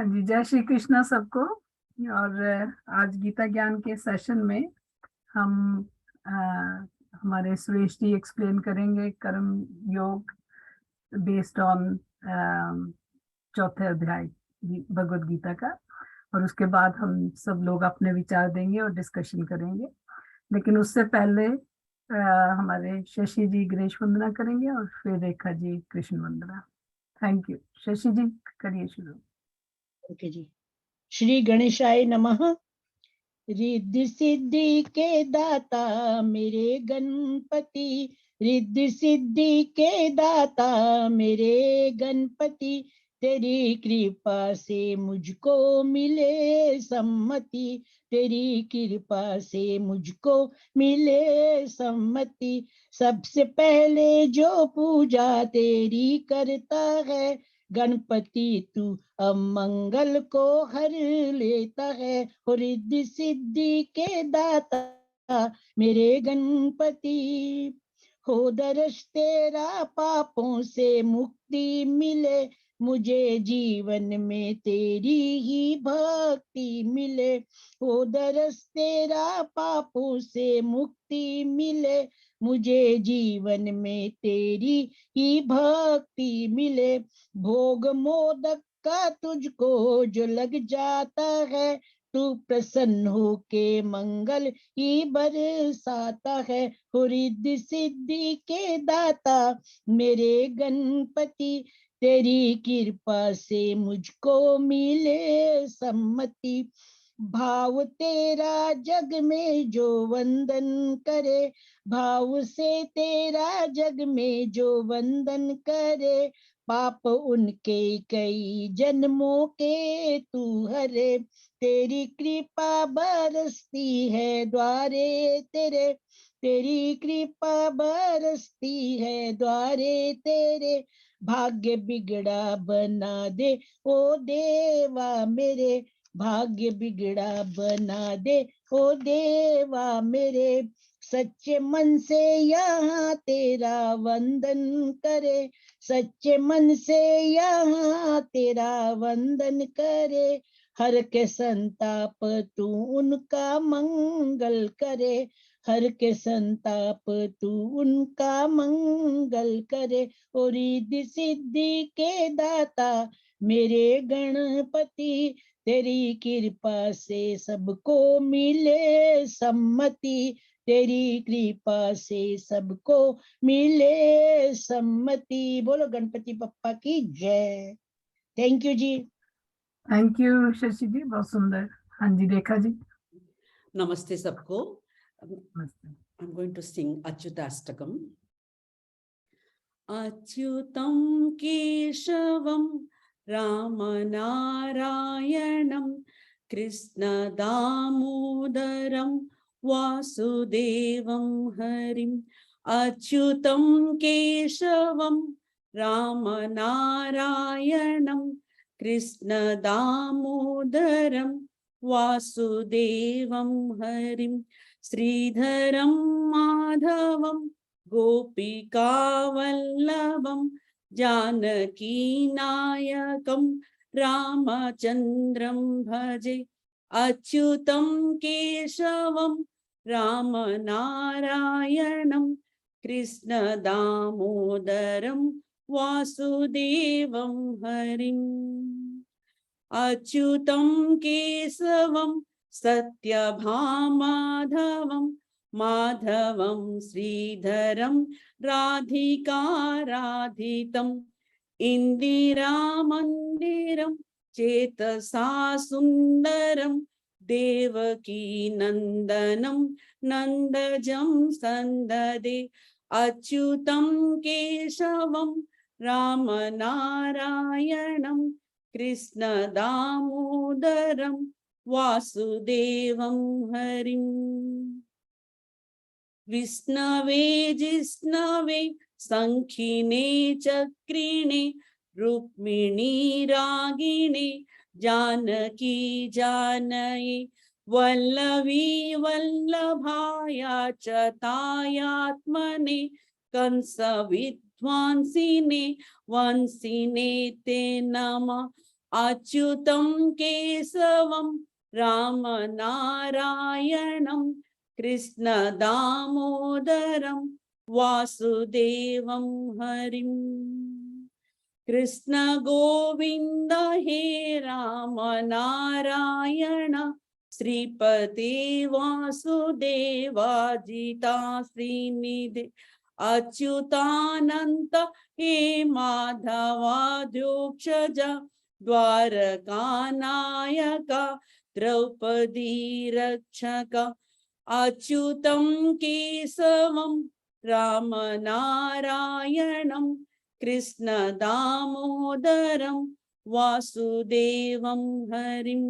हाँ जी, जय श्री कृष्णा सबको। और आज गीता ज्ञान के सेशन में हम अ, हमारे सुरेश जी एक्सप्लेन करेंगे कर्म योग बेस्ड ऑन चौथे अध्याय भगवत गीता का। और उसके बाद हम सब लोग अपने विचार देंगे और डिस्कशन करेंगे। लेकिन उससे पहले हमारे शशि जी गणेश वंदना करेंगे और फिर रेखा जी कृष्ण वंदना। Thank you. शशि जी करिए शुरू। ओके जी। श्री गणेशाय नमः। रिद्धि सिद्धि के दाता मेरे गणपति, रिद्धि सिद्धि के दाता मेरे गणपति, तेरी कृपा से मुझको मिले सम्मति, तेरी कृपा से मुझको मिले सम्मति। सबसे पहले जो पूजा तेरी करता है, गणपति तू अमंगल को हर लेता है। हो रिद्धि सिद्धि के दाता मेरे गणपति, हो दर्श तेरा पापों से मुक्ति मिले, मुझे जीवन में तेरी ही भक्ति मिले। हो दर्श तेरा पापों से मुक्ति मिले, मुझे जीवन में तेरी ही भक्ति मिले। भोग मोदक का तुझको जो लग जाता है, तू प्रसन्न हो के मंगल ही बरसाता है। हो रिद्धि सिद्धि के दाता मेरे गणपति, तेरी कृपा से मुझको मिले सम्मति। भाव तेरा जग में जो वंदन करे, भाव से तेरा जग में जो वंदन करे, पाप उनके कई जन्मों के तू हरे। तेरी कृपा बरसती है द्वारे तेरे, तेरी कृपा बरसती है द्वारे तेरे। भाग्य बिगड़ा बना दे ओ देवा मेरे, भाग्य बिगड़ा बना दे ओ देवा मेरे। सच्चे मन से यहाँ तेरा वंदन करे, सच्चे मन से यहाँ तेरा वंदन करे। हर के संताप तू उनका मंगल करे, हर के संताप तू उनका मंगल करे। और रिद्धि सिद्धि के दाता मेरे गणपति, तेरी कृपा से सबको मिले सम्मति, तेरी कृपा से सबको मिले सम्मति। बोलो गणपति बप्पा की जय। थैंक यू जी। थैंक यू शशि जी, बहुत सुंदर। हाँ जी रेखा जी। नमस्ते सबको। नमस्ते। I'm going to sing Achyutastakam. अच्युतं केशवं रामनारायणं कृष्णदामोदरं वासुदेवं हरिं। अच्युतं केशवं रामनारायणं कृष्णदामोदरं वासुदेवं हरिं। श्रीधरं माधवं गोपिकावल्लभं जानकीनायकं रामचन्द्रं भजे। अच्युतं केशवं रामनारायणं कृष्णदामोदरं वासुदेवं हरिम्। अच्युतं केशवं सत्यभामाधवं माधवं श्रीधरं राधिकाराधितम्। इन्दिरामन्दिरं चेतसा सुन्दरं देवकी नन्दनं नन्दजं सन्ददे। अच्युतं केशवं रामनारायणं कृष्णदामोदरं वासुदेवं हरिम्। विष्णवे जिष्णवे संखिने चक्रिणे रुक्मिणी रागिणे जानकी जानये। वल्लवी वल्लभाया च तायात्मने कंस विद्वांसिने वंसिने ते नमः। अच्युतं केशवं रामनारायणं कृष्ण दामोदरं वासुदेवं हरिं। कृष्ण गोविंद हे राम नारायण श्रीपते वासुदेवाजिता श्रीनिधे अच्युतानंत हे माधवाद्योक्षज द्वारकानायक द्रौपदी रक्षक। अच्युतं केशवं रामनारायणं कृष्ण दामोदरं वासुदेवं हरिं।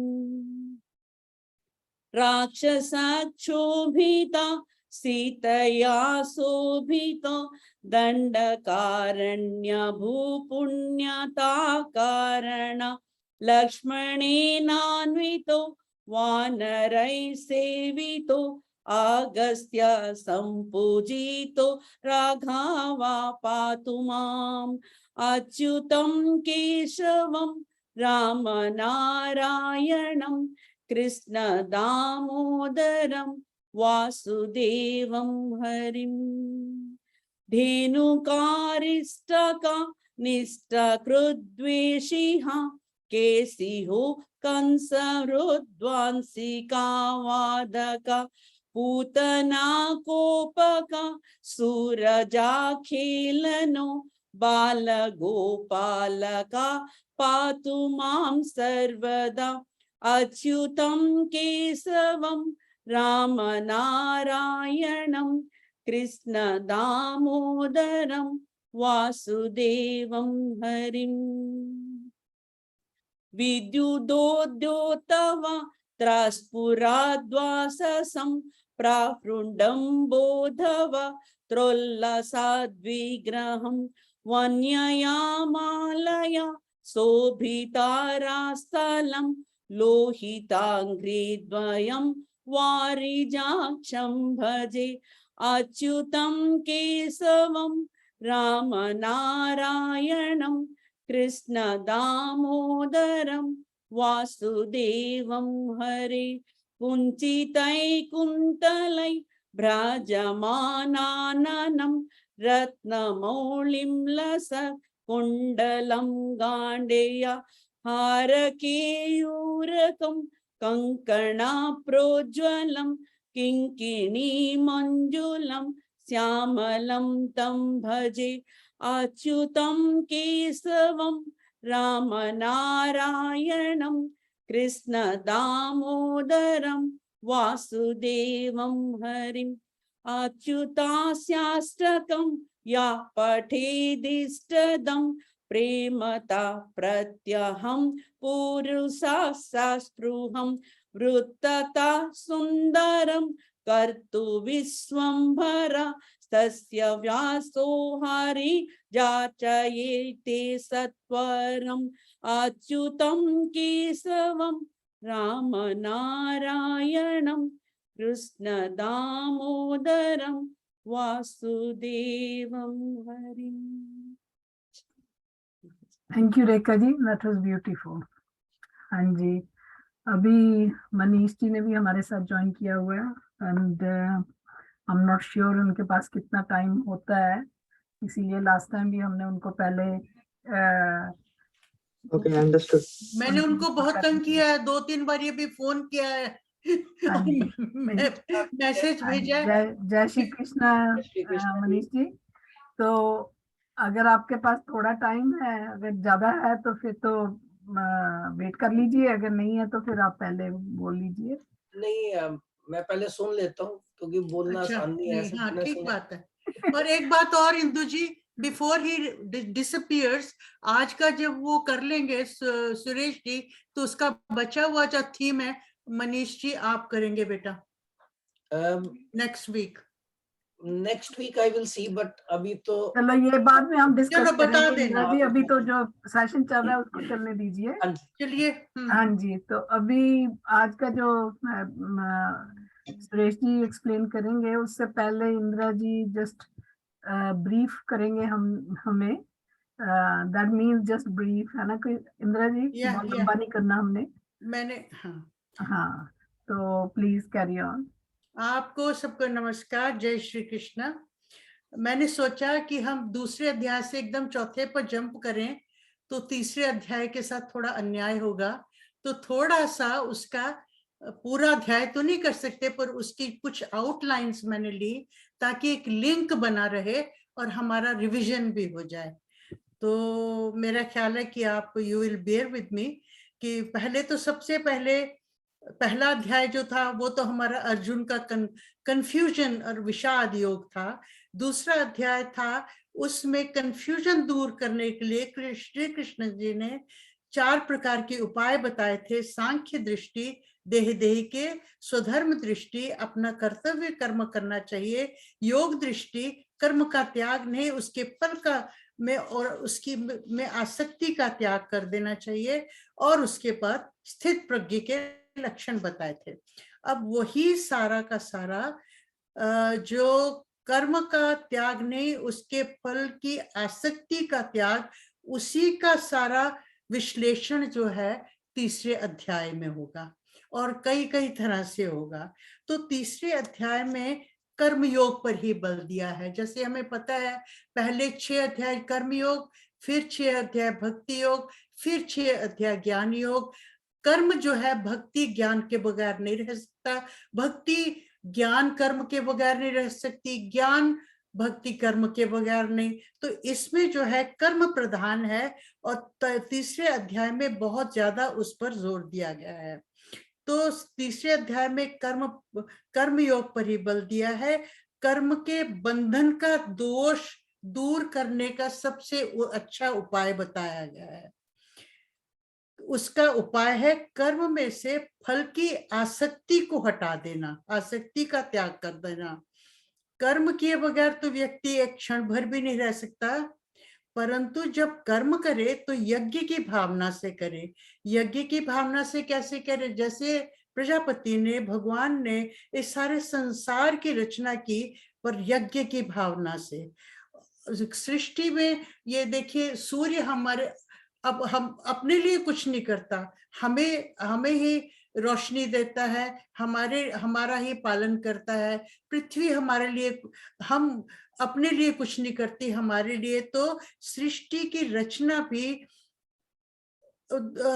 राक्षसक्षोभिता सीतया शोभितो दंडकारण्य भूपुण्यता कारण लक्ष्मणेनान्वितो वानरै सेवितो अगस्त्य संपूजितो राघवा पातु माम्। अच्युतं केशवं रामनारायणं कृष्ण दामोदरं वासुदेवं हरिं। धेनुकारिष्टका निष्ठकृद्वेषिः केशिहो कंसरुद्वांसिका वादका पूतना कोपका सूरजाखेलनो बालगोपालका पातु मां सर्वदा। अच्युतं केशवं रामनारायणं कृष्ण दामोदरं वासुदेवं हरिं। विद्युदोद्योतव त्रस्फुराद्वाससं प्रावृण्डं बोधव त्रोल्लसाद्विग्रहं वन्ययामालया शोभितारास्थलं लोहिताङ्घ्रिद्वयं वारिजाक्षं भजे। अच्युतं केशवं रामनारायणं कृष्ण दामोदरं वासुदेवं हरे। कुञ्चितैकुन्तलै भ्राजमानाननं रत्नमौलिं लसत्कुण्डलं गाण्डेय हारकेयूरकं कङ्कणाप्रोज्ज्वलं किङ्किणीमञ्जुलं श्यामलं तं भजे। अच्युतं केशवं रामनारायणं कृष्ण दामोदरं वासुदेवं हरिं। अच्युतास्याष्टकं या पठेदिष्टदं प्रेमता प्रत्यहं पुरुषा सस्पृहं वृत्तता सुन्दरं कर्तु विश्वम्भरा तस्य व्यासो हरि जाचयेते सत्वरम्। अच्युतं केशवं रामनारायणं कृष्ण दामोदरं वासुदेवं हरिम्। Thank you Rekha ji, that was beautiful. हाँ जी, अभी मनीष जी ने भी हमारे साथ ज्वाइन किया हुआ है and I am not sure उनके पास कितना टाइम होता है, इसीलिए लास्ट टाइम भी हमने उनको पहले ओके अंडरस्टूड। मैंने उनको बहुत तंग किया है, 2-3 बार ये भी फोन किया है मैसेज भेजा है। जय श्री कृष्ण मनीष जी। तो अगर आपके पास थोड़ा टाइम है, अगर ज्यादा है तो फिर तो वेट कर लीजिए, अगर नहीं है तो फिर आप पहले बोल लीजिए। नहीं मैं पहले सुन लेता हूँ क्योंकि बोलना अच्छा, आसान नहीं है। नहीं, हाँ ठीक बात है। और एक बात और इंदु जी, बिफोर ही डिसअपियर्स, आज का जब वो कर लेंगे सुरेश जी, तो उसका बचा हुआ जो थीम है मनीष जी आप करेंगे बेटा next week I will see, but अभी तो चलो ये बाद में हम डिस्कस चलो बता करेंगे देना। इंदिरा जी, अभी तो जो सेशन चल रहा है उसको चलने दीजिए। चलिए। हाँ जी, तो अभी आज का जो सुरेश जी एक्सप्लेन करेंगे, उससे पहले इंदिरा जी जस्ट ब्रीफ करेंगे हमें दैट मीन्स जस्ट ब्रीफ, है ना कोई इंदिरा जी? या बहुत लंबा नहीं करना हमने। मैंने, हाँ, हाँ, तो प्लीज कैरी ऑन। आपको सबको नमस्कार, जय श्री कृष्ण। मैंने सोचा कि हम दूसरे अध्याय से एकदम चौथे पर जंप करें तो तीसरे अध्याय के साथ थोड़ा अन्याय होगा, तो थोड़ा सा उसका पूरा अध्याय तो नहीं कर सकते, पर उसकी कुछ आउटलाइंस मैंने ली ताकि एक लिंक बना रहे और हमारा रिवीजन भी हो जाए। तो मेरा ख्याल है कि आप you will bear with me कि पहले तो सबसे पहले पहला अध्याय जो था वो तो हमारा अर्जुन का कंफ्यूजन और विषाद योग था। दूसरा अध्याय था, उसमें कंफ्यूजन दूर करने के लिए श्री कृष्ण जी ने 4 प्रकार के उपाय बताए थे। सांख्य दृष्टि, देह के, स्वधर्म दृष्टि, अपना कर्तव्य कर्म करना चाहिए, योग दृष्टि, कर्म का त्याग नहीं, उसके फल का में और उसकी में आसक्ति का त्याग कर देना चाहिए, और उसके बाद स्थित प्रज्ञ के लक्षण बताए थे। अब वही सारा का सारा जो कर्म का त्याग नहीं, उसके फल की आसक्ति का त्याग, उसी का सारा विश्लेषण जो है तीसरे अध्याय में होगा और कई कई तरह से होगा। तो तीसरे अध्याय में कर्म योग पर ही बल दिया है। जैसे हमें पता है पहले 6 अध्याय कर्म योग, फिर 6 अध्याय भक्ति योग, फिर 6 अध्याय ज्ञान योग। कर्म जो है भक्ति ज्ञान के बगैर नहीं रह सकता, भक्ति ज्ञान कर्म के बगैर नहीं रह सकती, ज्ञान भक्ति कर्म के बगैर नहीं। तो इसमें जो है कर्म प्रधान है और तीसरे अध्याय में बहुत ज्यादा उस पर जोर दिया गया है। तो तीसरे अध्याय में कर्म योग पर ही बल दिया है। कर्म के बंधन का दोष दूर करने का सबसे अच्छा उपाय बताया गया है। उसका उपाय है कर्म में से फल की आसक्ति को हटा देना, आसक्ति का त्याग कर देना। कर्म किए बगैर तो व्यक्ति एक क्षण भर भी नहीं रह सकता, परंतु जब कर्म करे तो यज्ञ की भावना से करे। यज्ञ की भावना से कैसे करे? जैसे प्रजापति ने, भगवान ने इस सारे संसार की रचना की, पर यज्ञ की भावना से। सृष्टि में ये देखिए, सूर्य हमारे, अब हम अपने लिए कुछ नहीं करता, हमें ही रोशनी देता है, हमारा ही पालन करता है। पृथ्वी हमारे लिए, हम अपने लिए कुछ नहीं करती, हमारे लिए तो सृष्टि की रचना भी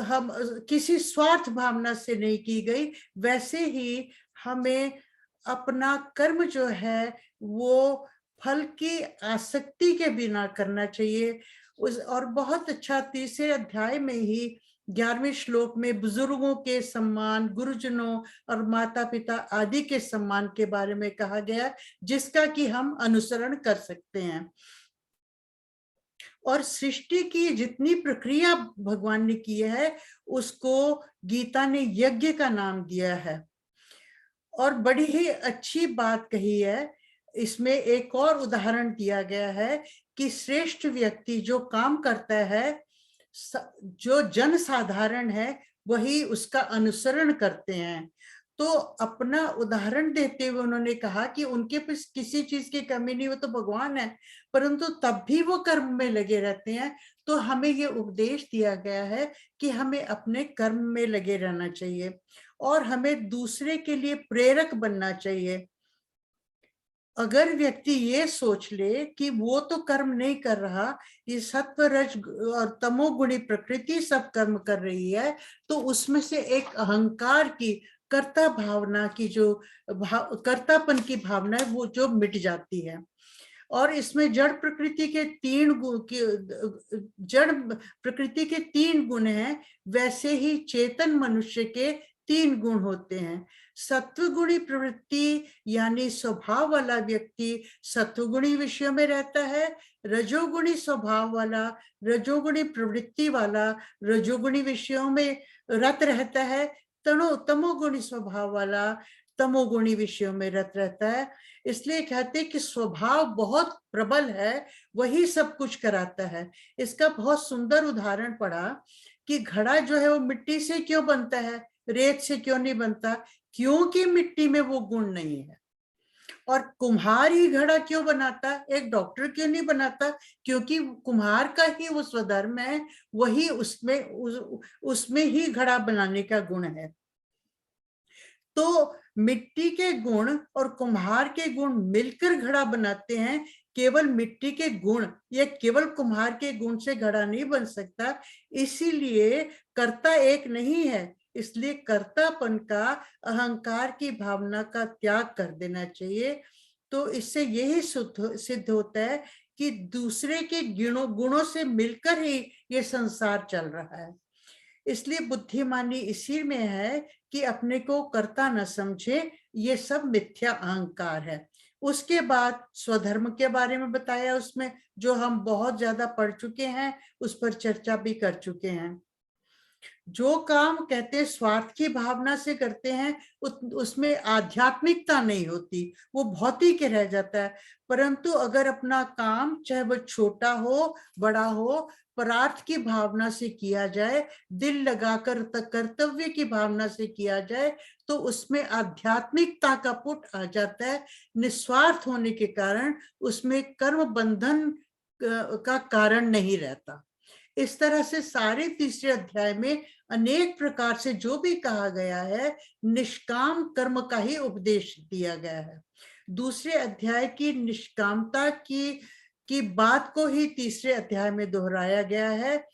हम किसी स्वार्थ भावना से नहीं की गई। वैसे ही हमें अपना कर्म जो है वो फल की आसक्ति के बिना करना चाहिए। और बहुत अच्छा तीसरे अध्याय में ही 11वें श्लोक में बुजुर्गों के सम्मान, गुरुजनों और माता पिता आदि के सम्मान के बारे में कहा गया, जिसका कि हम अनुसरण कर सकते हैं। और सृष्टि की जितनी प्रक्रिया भगवान ने की है उसको गीता ने यज्ञ का नाम दिया है। और बड़ी ही अच्छी बात कही है, इसमें एक और उदाहरण दिया गया है कि श्रेष्ठ व्यक्ति जो काम करता है, जो जन साधारण है वही उसका अनुसरण करते हैं। तो अपना उदाहरण देते हुए उन्होंने कहा कि उनके पास किसी चीज की कमी नहीं, वो तो भगवान है, परंतु तब भी वो कर्म में लगे रहते हैं। तो हमें ये उपदेश दिया गया है कि हमें अपने कर्म में लगे रहना चाहिए और हमें दूसरे के लिए प्रेरक बनना चाहिए। अगर व्यक्ति ये सोच ले कि वो तो कर्म नहीं कर रहा, ये सत्व रज और तमोगुणी प्रकृति सब कर्म कर रही है, तो उसमें से एक अहंकार की, कर्ता भावना की, जो कर्तापन की भावना है वो जो मिट जाती है। और इसमें जड़ प्रकृति के 3 गुण, जड़ प्रकृति के 3 गुण हैं, वैसे ही चेतन मनुष्य के 3 गुण होते हैं। सत्वगुणी प्रवृत्ति यानी स्वभाव वाला व्यक्ति सत्वगुणी विषयों में रहता है, रजोगुणी स्वभाव वाला, रजोगुणी प्रवृत्ति वाला रजोगुणी विषयों में रत रहता है, तमोगुणी स्वभाव वाला तमोगुणी विषयों में रत रहता है। इसलिए कहते हैं कि स्वभाव बहुत प्रबल है, वही सब कुछ कराता है। इसका बहुत सुंदर उदाहरण पड़ा कि घड़ा जो है वो मिट्टी से क्यों बनता है, रेत से क्यों नहीं बनता? क्योंकि मिट्टी में वो गुण नहीं है। और कुम्हार ही घड़ा क्यों बनाता, एक डॉक्टर क्यों नहीं बनाता? क्योंकि कुम्हार का ही वो स्वधर्म है, वही उसमें ही घड़ा बनाने का गुण है। तो मिट्टी के गुण और कुम्हार के गुण मिलकर घड़ा बनाते हैं। केवल मिट्टी के गुण या केवल कुम्हार के गुण से घड़ा नहीं बन सकता, इसीलिए कर्ता एक नहीं है। इसलिए कर्तापन का, अहंकार की भावना का त्याग कर देना चाहिए। तो इससे यही सिद्ध होता है कि दूसरे के गुणों से मिलकर ही ये संसार चल रहा है। इसलिए बुद्धिमानी इसी में है कि अपने को कर्ता न समझे, ये सब मिथ्या अहंकार है। उसके बाद स्वधर्म के बारे में बताया, उसमें जो हम बहुत ज्यादा पढ़ चुके हैं, उस पर चर्चा भी कर चुके हैं। जो काम कहते हैं स्वार्थ की भावना से करते हैं, उसमें आध्यात्मिकता नहीं होती, वो भौतिक रह जाता है। परंतु अगर अपना काम चाहे वो छोटा हो बड़ा हो, परार्थ की भावना से किया जाए, दिल लगाकर कर्तव्य की भावना से किया जाए, तो उसमें आध्यात्मिकता का पुट आ जाता है। निस्वार्थ होने के कारण उसमें कर्म बंधन का कारण नहीं रहता। इस तरह से सारे तीसरे अध्याय में अनेक प्रकार से जो भी कहा गया है, निष्काम कर्म का ही उपदेश दिया गया है। दूसरे अध्याय की निष्कामता की बात को ही तीसरे अध्याय में दोहराया गया है।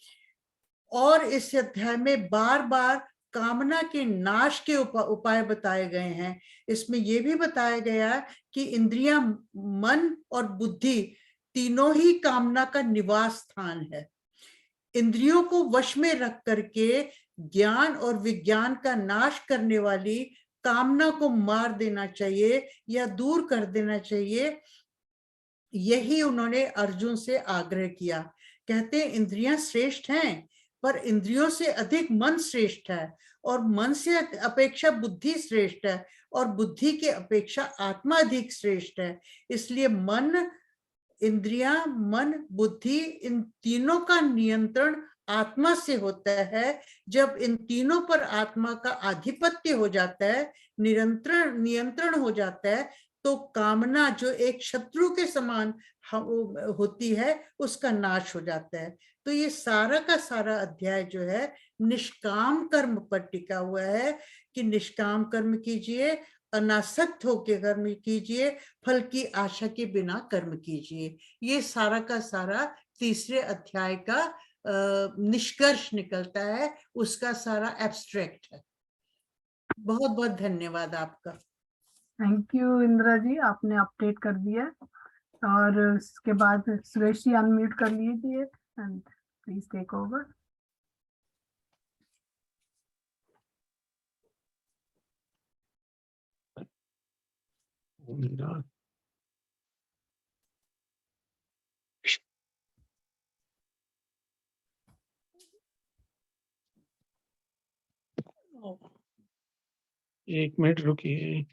और इस अध्याय में बार बार कामना के नाश के उपाय बताए गए हैं। इसमें यह भी बताया गया कि इंद्रियां, मन और बुद्धि तीनों ही कामना का निवास स्थान है। इंद्रियों को वश में रख करके ज्ञान और विज्ञान का नाश करने वाली कामना को मार देना चाहिए या दूर कर देना चाहिए। यही उन्होंने अर्जुन से आग्रह किया। कहते हैं इंद्रियां श्रेष्ठ हैं, पर इंद्रियों से अधिक मन श्रेष्ठ है, और मन से अपेक्षा बुद्धि श्रेष्ठ है, और बुद्धि के अपेक्षा आत्मा अधिक श्रेष्ठ है। इसलिए मन, इंद्रियां, मन, बुद्धि, इन तीनों का नियंत्रण आत्मा से होता है। जब इन तीनों पर आत्मा का आधिपत्य हो जाता है, नियंत्रण हो जाता है, तो कामना जो एक शत्रु के समान होती है, उसका नाश हो जाता है। तो ये सारा का सारा अध्याय जो है निष्काम कर्म पर टिका हुआ है कि निष्काम कर्म कीजिए, अनासक्त होकर कर्म कीजिए, फल की आशा के बिना कर्म कीजिए। ये सारा का सारा तीसरे अध्याय का निष्कर्ष निकलता है, उसका सारा एब्स्ट्रैक्ट है। बहुत बहुत धन्यवाद आपका। थैंक यू इंदिरा जी, आपने अपडेट कर दिया। और उसके बाद सुरेश जी अनम्यूट कर लीजिए एंड प्लीज टेक ओवर। एक मिनट रुकिए।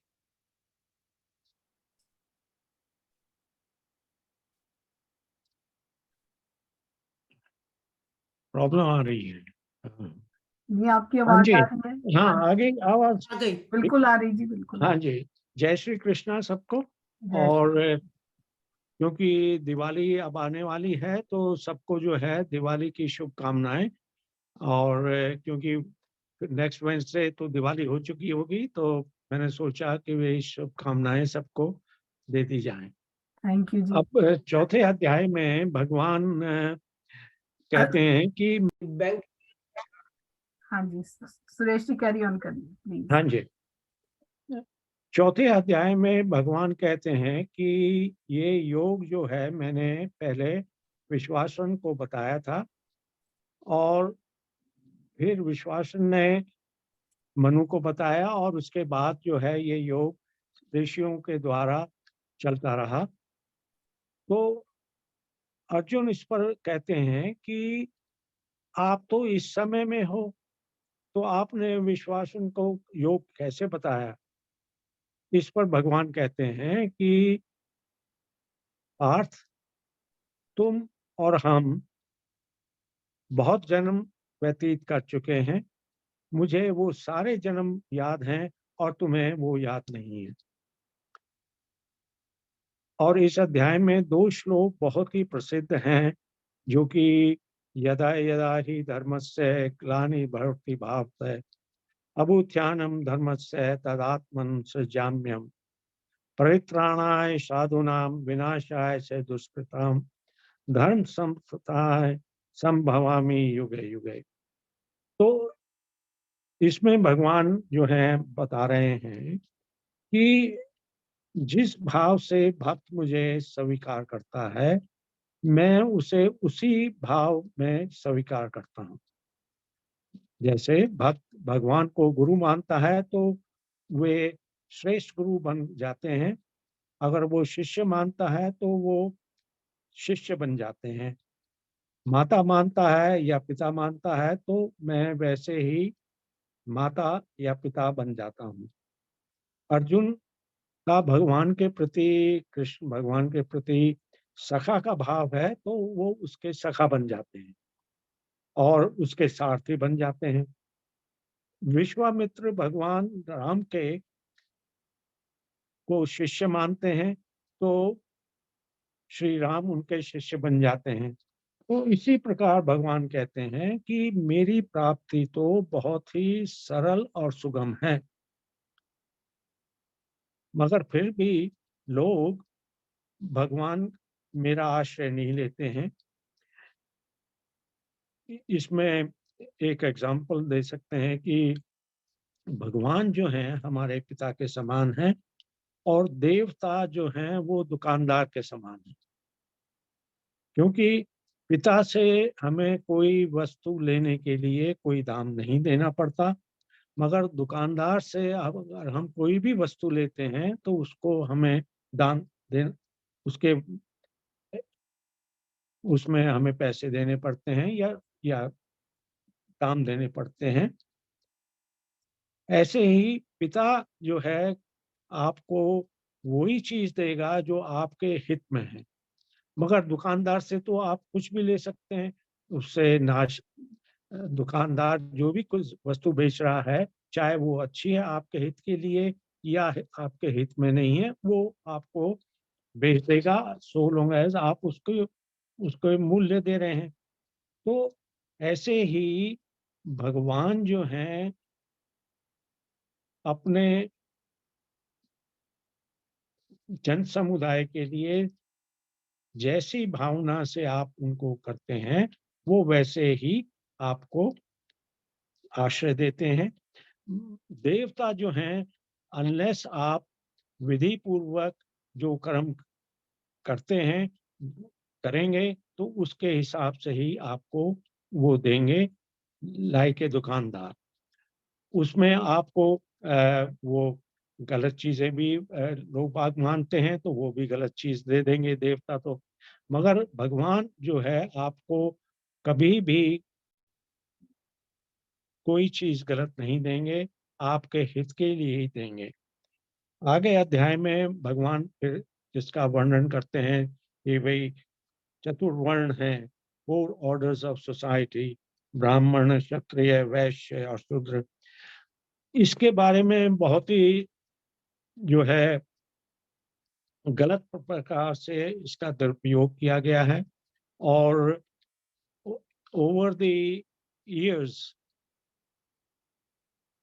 प्रॉब्लम आ रही है। ये आपकी हाँ आवाज जी, आ रही है? हाँ आगे आवाज आ गई। बिल्कुल आ रही जी, बिल्कुल। हाँ जी। जय श्री कृष्णा सबको। जय और क्योंकि दिवाली अब आने वाली है, तो सबको जो है दिवाली की शुभकामनाएं। और क्योंकि नेक्स्ट वेडनेसडे तो दिवाली हो चुकी होगी, तो मैंने सोचा कि वे शुभकामनाएं सबको दे दी जाएं। थैंक यू जी। अब चौथे अध्याय में भगवान कहते हैं कि बैंक हाँ जी, सुरेश जी कैरी ऑन करिए प्लीज। हाँ जी, चौथे अध्याय में भगवान कहते हैं कि ये योग जो है, मैंने पहले विश्वासन को बताया था, और फिर विश्वासन ने मनु को बताया, और उसके बाद जो है ये योग ऋषियों के द्वारा चलता रहा। तो अर्जुन इस पर कहते हैं कि आप तो इस समय में हो, तो आपने विश्वासन को योग कैसे बताया? इस पर भगवान कहते हैं कि पार्थ, तुम और हम बहुत जन्म व्यतीत कर चुके हैं, मुझे वो सारे जन्म याद हैं और तुम्हें वो याद नहीं है। और इस अध्याय में 2 श्लोक बहुत ही प्रसिद्ध हैं, जो कि यदा यदा ही धर्मस्य ग्लानिर्भवति भारत अभूत्थानं धर्मस्य तदात्मनं सृजाम्यहम् परित्राणाय साधूनां विनाशाय च दुष्कृतां धर्म संस्थाय संभवामि युगे युगे। तो इसमें भगवान जो है बता रहे हैं कि जिस भाव से भक्त मुझे स्वीकार करता है, मैं उसे उसी भाव में स्वीकार करता हूँ। जैसे भक्त भगवान को गुरु मानता है तो वे श्रेष्ठ गुरु बन जाते हैं, अगर वो शिष्य मानता है तो वो शिष्य बन जाते हैं। माता मानता है या पिता मानता है तो मैं वैसे ही माता या पिता बन जाता हूँ। अर्जुन का भगवान के प्रति, कृष्ण भगवान के प्रति सखा का भाव है तो वो उसके सखा बन जाते हैं और उसके सारथी बन जाते हैं। विश्वामित्र भगवान राम के को शिष्य मानते हैं तो श्री राम उनके शिष्य बन जाते हैं। तो इसी प्रकार भगवान कहते हैं कि मेरी प्राप्ति तो बहुत ही सरल और सुगम है, मगर फिर भी लोग भगवान मेरा आश्रय नहीं लेते हैं। इसमें एक एग्जाम्पल दे सकते हैं कि भगवान जो हैं हमारे पिता के समान हैं और देवता जो हैं वो दुकानदार के समान हैं, क्योंकि पिता से हमें कोई वस्तु लेने के लिए कोई दाम नहीं देना पड़ता, मगर दुकानदार से अगर हम कोई भी वस्तु लेते हैं तो उसको हमें दाम दे उसके उसमें हमें पैसे देने पड़ते हैं या दाम देने पड़ते हैं। ऐसे ही पिता जो है आपको वही चीज देगा जो आपके हित में है, मगर दुकानदार से तो आप कुछ भी ले सकते हैं। उससे नाश दुकानदार जो भी कुछ वस्तु बेच रहा है, चाहे वो अच्छी है आपके हित के लिए या आपके हित में नहीं है, वो आपको बेच देगा सो लॉन्ग एज आप उसको उसको मूल्य दे रहे हैं। तो ऐसे ही भगवान जो हैं अपने जन समुदाय के लिए जैसी भावना से आप उनको करते हैं, वो वैसे ही आपको आश्रय देते हैं। देवता जो हैं, अनलेस आप विधि पूर्वक जो कर्म करते हैं, करेंगे तो उसके हिसाब से ही आपको वो देंगे, लाइक ए दुकानदार। उसमें आपको वो गलत चीजें भी लोग बाग मानते हैं तो वो भी गलत चीज दे देंगे देवता तो, मगर भगवान जो है आपको कभी भी कोई चीज गलत नहीं देंगे, आपके हित के लिए ही देंगे। आगे अध्याय में भगवान फिर जिसका वर्णन करते हैं कि भाई चतुर्वर्ण हैं, 4 ऑर्डर्स ऑफ सोसाइटी, ब्राह्मण, क्षत्रिय, वैश्य और शूद्र। इसके बारे में बहुत ही जो है गलत प्रकार से इसका दुरुपयोग किया गया है और ओवर द इयर्स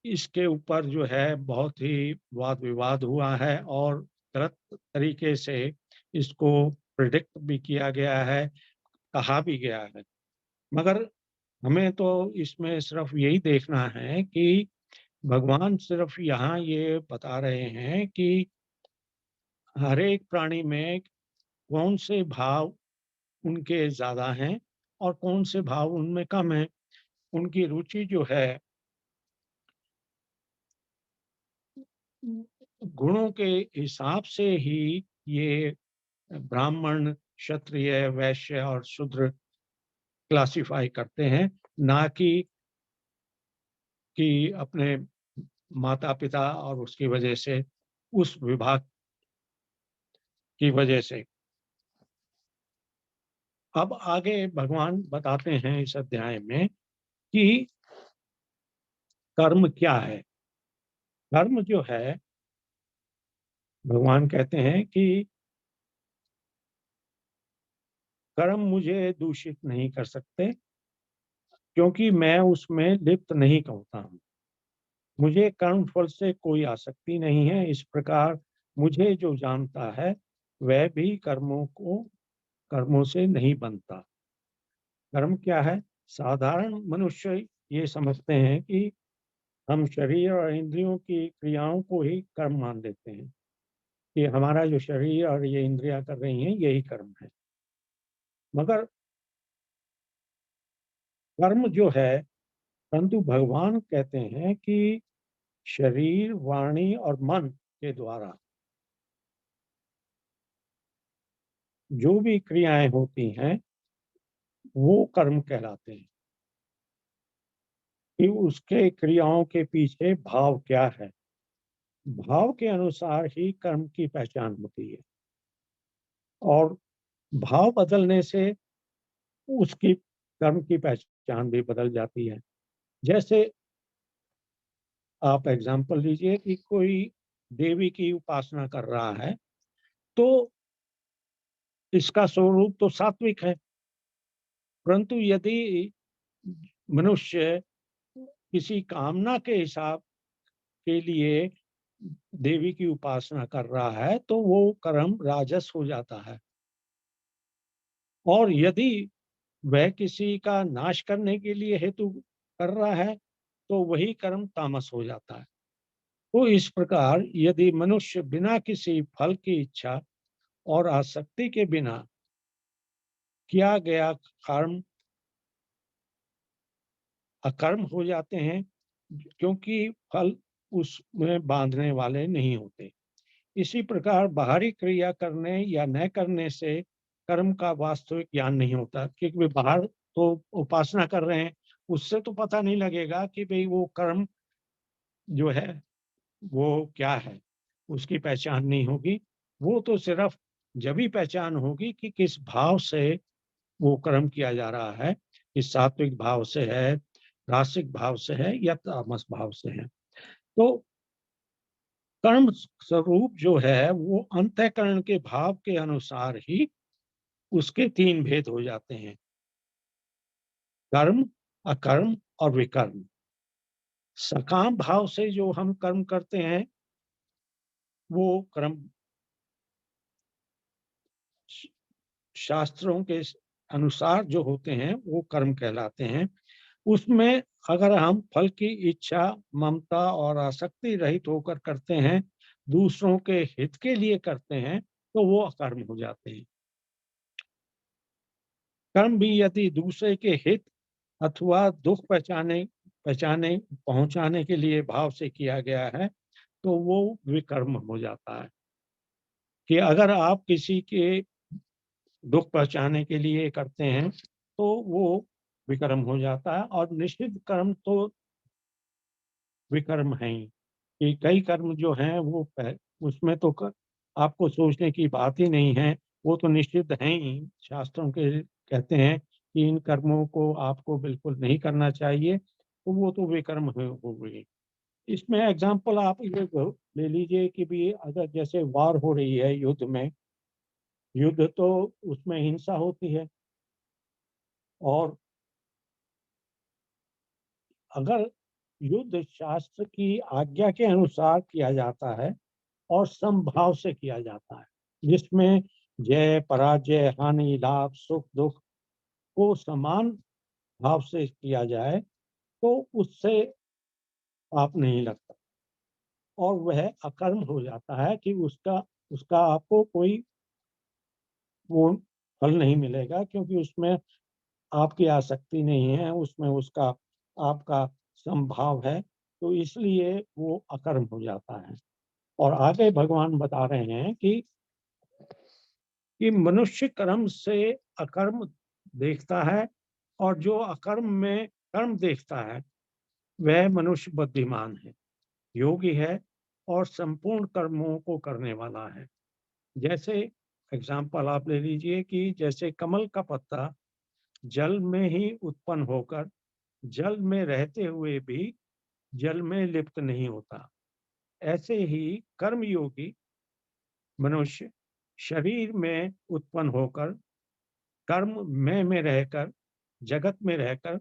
इसके ऊपर जो है बहुत ही वाद विवाद हुआ है और गलत तरीके से इसको प्रिडिक्ट भी किया गया है, कहा भी गया है। मगर हमें तो इसमें सिर्फ यही देखना है कि भगवान सिर्फ यहाँ ये बता रहे हैं कि हर एक प्राणी में कौन से भाव उनके ज्यादा हैं और कौन से भाव उनमें कम हैं। उनकी रुचि जो है गुणों के हिसाब से ही ये ब्राह्मण, क्षत्रिय, वैश्य और शूद्र क्लासिफाई करते हैं, ना कि अपने माता पिता और उसकी वजह से, उस विभाग की वजह से। अब आगे भगवान बताते हैं इस अध्याय में कि कर्म क्या है। कर्म जो है भगवान कहते हैं कि कर्म मुझे दूषित नहीं कर सकते, क्योंकि मैं उसमें लिप्त नहीं होता हूँ। मुझे कर्म फल से कोई आसक्ति नहीं है। इस प्रकार मुझे जो जानता है वह भी कर्मों से नहीं बनता। कर्म क्या है? साधारण मनुष्य ये समझते हैं कि हम शरीर और इंद्रियों की क्रियाओं को ही कर्म मान लेते हैं, कि हमारा जो शरीर और ये इंद्रियां कर रही हैं यही कर्म है। मगर कर्म जो है, परंतु भगवान कहते हैं कि शरीर, वाणी और मन के द्वारा जो भी क्रियाएं होती हैं वो कर्म कहलाते हैं। कि उसके क्रियाओं के पीछे भाव क्या है, भाव के अनुसार ही कर्म की पहचान होती है। और भाव बदलने से उसकी कर्म की पहचान भी बदल जाती है। जैसे आप एग्जाम्पल लीजिए कि कोई देवी की उपासना कर रहा है, तो इसका स्वरूप तो सात्विक है, परंतु यदि मनुष्य किसी कामना के हिसाब के लिए देवी की उपासना कर रहा है तो वो कर्म राजस हो जाता है। और यदि वह किसी का नाश करने के लिए हेतु कर रहा है तो वही कर्म तामस हो जाता है। तो इस प्रकार यदि मनुष्य बिना किसी फल की इच्छा और आसक्ति के बिना किया गया कर्म अकर्म हो जाते हैं, क्योंकि फल उसमें बांधने वाले नहीं होते। इसी प्रकार बाहरी क्रिया करने या न करने से कर्म का वास्तविक ज्ञान नहीं होता, क्योंकि वे बाहर तो उपासना कर रहे हैं, उससे तो पता नहीं लगेगा कि भाई वो कर्म जो है वो क्या है, उसकी पहचान नहीं होगी। वो तो सिर्फ जब ही पहचान होगी कि किस भाव से वो कर्म किया जा रहा है, कि सात्विक भाव से है, रासिक भाव से है या तामस भाव से है। तो कर्म स्वरूप जो है वो अंतःकरण के भाव के अनुसार ही उसके तीन भेद हो जाते हैं: कर्म, अकर्म और विकर्म। सकाम भाव से जो हम कर्म करते हैं वो कर्म शास्त्रों के अनुसार जो होते हैं वो कर्म कहलाते हैं। उसमें अगर हम फल की इच्छा, ममता और आसक्ति रहित होकर करते हैं, दूसरों के हित के लिए करते हैं, तो वो अकर्म हो जाते हैं। कर्म भी यदि दूसरे के हित अथवा दुख पहुंचाने के लिए भाव से किया गया है तो वो विकर्म हो जाता है। कि अगर आप किसी के दुख पहुंचाने के लिए करते हैं तो वो विकर्म हो जाता है। और निश्चित कर्म तो विकर्म है ही, कि कई कर्म जो हैं वो उसमें तो आपको सोचने की बात ही नहीं है, वो तो निश्चित हैं ही। शास्त्रों के कहते हैं कि इन कर्मों को आपको बिल्कुल नहीं करना चाहिए, तो वो तो विकर्म हो गई। इसमें एग्जाम्पल आप ये ले लीजिए कि भी अगर जैसे वार हो रही है, युद्ध तो उसमें हिंसा होती है, और अगर युद्ध शास्त्र की आज्ञा के अनुसार किया जाता है और समभाव से किया जाता है, जिसमें जय, पराजय, हानि, लाभ, सुख, दुख को समान भाव से किया जाए, तो उससे पाप नहीं लगता और वह अकर्म हो जाता है। कि उसका उसका आपको कोई वो फल नहीं मिलेगा, क्योंकि उसमें आपकी आसक्ति नहीं है, उसमें उसका आपका समभाव है, तो इसलिए वो अकर्म हो जाता है। और आगे भगवान बता रहे हैं कि मनुष्य कर्म से अकर्म देखता है, और जो अकर्म में कर्म देखता है वह मनुष्य बुद्धिमान है, योगी है और संपूर्ण कर्मों को करने वाला है। जैसे एग्जाम्पल आप ले लीजिए कि जैसे कमल का पत्ता जल में ही उत्पन्न होकर जल में रहते हुए भी जल में लिप्त नहीं होता, ऐसे ही कर्मयोगी मनुष्य शरीर में उत्पन्न होकर कर्म में रहकर, जगत में रहकर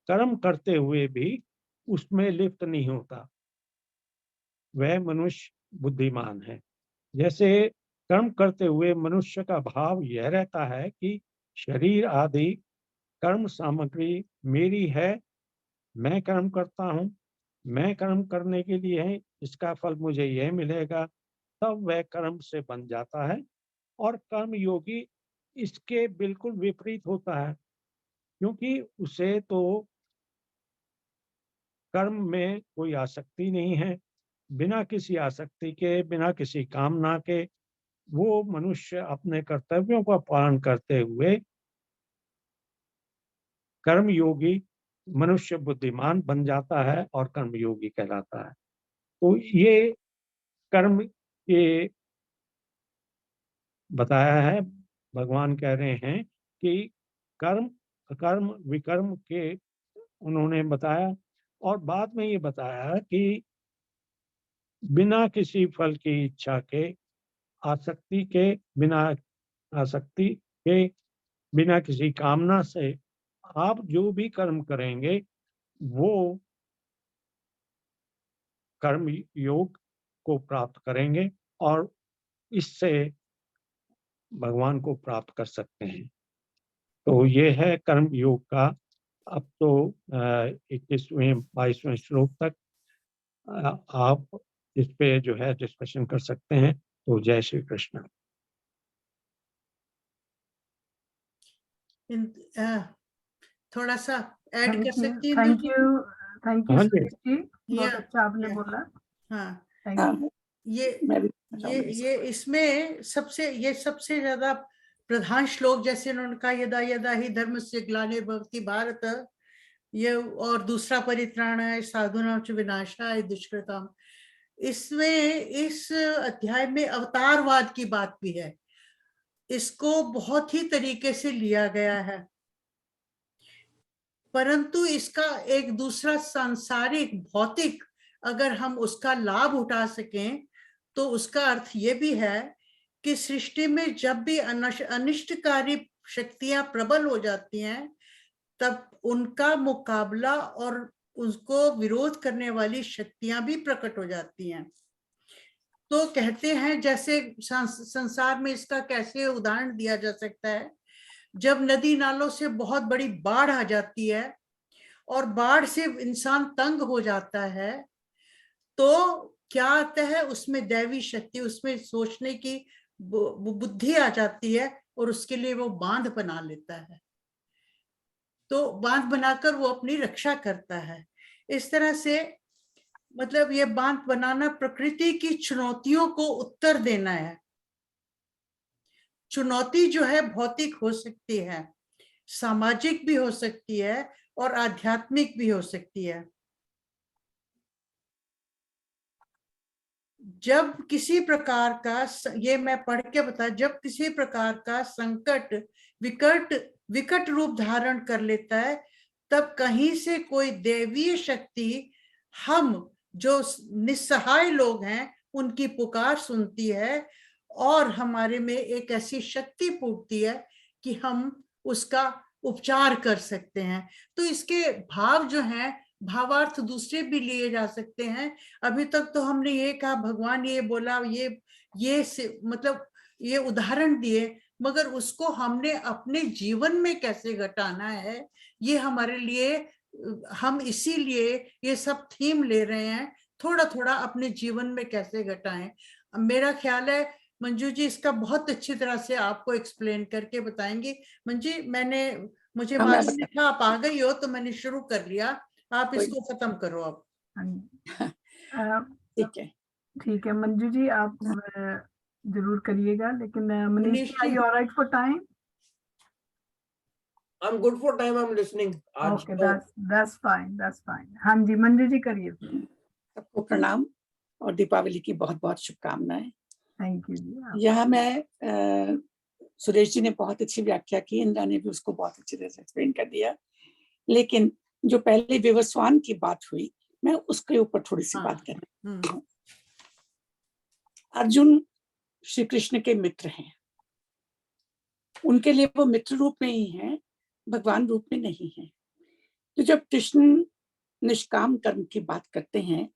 कर्म करते हुए भी उसमें लिप्त नहीं होता, वह मनुष्य बुद्धिमान है। जैसे कर्म करते हुए मनुष्य का भाव यह रहता है कि शरीर आदि कर्म सामग्री मेरी है, मैं कर्म करता हूँ, मैं कर्म करने के लिए है, इसका फल मुझे यह मिलेगा, तब वह कर्म से बन जाता है। और कर्म योगी इसके बिल्कुल विपरीत होता है, क्योंकि उसे तो कर्म में कोई आसक्ति नहीं है। बिना किसी आसक्ति के, बिना किसी कामना के वो मनुष्य अपने कर्तव्यों का पालन करते हुए कर्म योगी मनुष्य बुद्धिमान बन जाता है और कर्म योगी कहलाता है। तो ये कर्म ये बताया है, भगवान कह रहे हैं कि कर्म अकर्म विकर्म के उन्होंने बताया, और बाद में ये बताया कि बिना किसी फल की इच्छा के, आसक्ति के, बिना आसक्ति के, बिना किसी कामना से आप जो भी कर्म करेंगे वो कर्म योग को प्राप्त करेंगे और इससे भगवान को प्राप्त कर सकते हैं। तो ये है कर्म योग का। अब तो 21वें 22वें श्लोक तक आप इस पे जो है डिस्कशन कर सकते हैं। तो जय श्री कृष्ण। थोड़ा सा ऐड कर सकती हैं thank Indu ji? You, thank you हाँ जी। सुरेश जी, बहुत या अच्छा आपने या बोला। हाँ, थैंक यू। ये इसमें सबसे ज्यादा प्रधान श्लोक, जैसे उन्होंने कहा यदा यदा ही धर्मस्य ग्लानिर्भवति भारत, ये, और दूसरा परित्राणाय साधूनां च विनाशाय दुष्कृताम्। इसमें इस अध्याय में अवतारवाद की बात भी है, इसको बहुत ही तरीके से लिया गया है, परंतु इसका एक दूसरा सांसारिक भौतिक अगर हम उसका लाभ उठा सकें तो उसका अर्थ ये भी है कि सृष्टि में जब भी अनिष्टकारी शक्तियां प्रबल हो जाती हैं तब उनका मुकाबला और उसको विरोध करने वाली शक्तियां भी प्रकट हो जाती हैं। तो कहते हैं जैसे संसार में इसका कैसे उदाहरण दिया जा सकता है, जब नदी नालों से बहुत बड़ी बाढ़ आ जाती है और बाढ़ से इंसान तंग हो जाता है तो क्या आता है, उसमें दैवी शक्ति, उसमें सोचने की बुद्धि आ जाती है और उसके लिए वो बांध बना लेता है, तो बांध बनाकर वो अपनी रक्षा करता है। इस तरह से मतलब ये बांध बनाना प्रकृति की चुनौतियों को उत्तर देना है। चुनौती जो है भौतिक हो सकती है, सामाजिक भी हो सकती है और आध्यात्मिक भी हो सकती है। जब किसी प्रकार का, ये मैं पढ़ के बता, जब किसी प्रकार का संकट विकट रूप धारण कर लेता है तब कहीं से कोई दैवीय शक्ति हम जो निस्सहाय लोग हैं उनकी पुकार सुनती है और हमारे में एक ऐसी शक्ति फूटती है कि हम उसका उपचार कर सकते हैं। तो इसके भाव जो हैं, भावार्थ दूसरे भी लिए जा सकते हैं। अभी तक तो हमने ये कहा भगवान ये बोला, मतलब ये उदाहरण दिए, मगर उसको हमने अपने जीवन में कैसे घटाना है ये हमारे लिए, हम इसीलिए ये सब थीम ले रहे हैं, थोड़ा थोड़ा अपने जीवन में कैसे घटाएं। मेरा ख्याल है मंजू जी इसका बहुत अच्छी तरह से आपको एक्सप्लेन करके बताएंगे। मंजू, मुझे मालूम नहीं था आप आ गई हो तो मैंने शुरू कर लिया, आप इसको खत्म करो अब। ठीक है। ठीक है मंजू जी, आप जरूर करिएगा, लेकिन Manish ji, are you alright for time? I'm good for time. I'm listening. Okay, that's fine. हाँ जी मंजू जी करिए। सबको प्रणाम और दीपावली की बहुत बहुत शुभकामनाएं। थैंक यू जी। यहाँ मैं सुरेश जी ने बहुत अच्छी व्याख्या की, इंदिरा ने भी उसको बहुत अच्छी तरह से एक्सप्लेन कर दिया, लेकिन जो पहले विवस्वान की बात हुई मैं उसके ऊपर थोड़ी सी बात करना। अर्जुन श्री कृष्ण के मित्र हैं उनके लिए वो मित्र रूप में ही है, भगवान रूप में नहीं है। तो जब कृष्ण निष्काम कर्म की बात करते हैं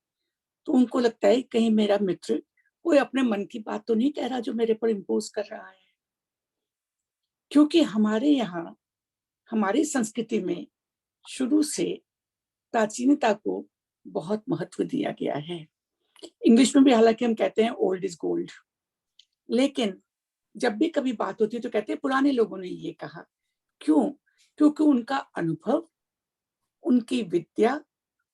तो उनको लगता है कहीं मेरा मित्र कोई अपने मन की बात तो नहीं कह रहा जो मेरे पर इम्पोज कर रहा है। क्योंकि हमारे यहाँ हमारी संस्कृति में शुरू से प्राचीनता को बहुत महत्व दिया गया है। इंग्लिश में भी हालांकि हम कहते हैं ओल्ड इज गोल्ड, लेकिन जब भी कभी बात होती है तो कहते हैं पुराने लोगों ने ये कहा। क्यों? क्योंकि उनका अनुभव, उनकी विद्या,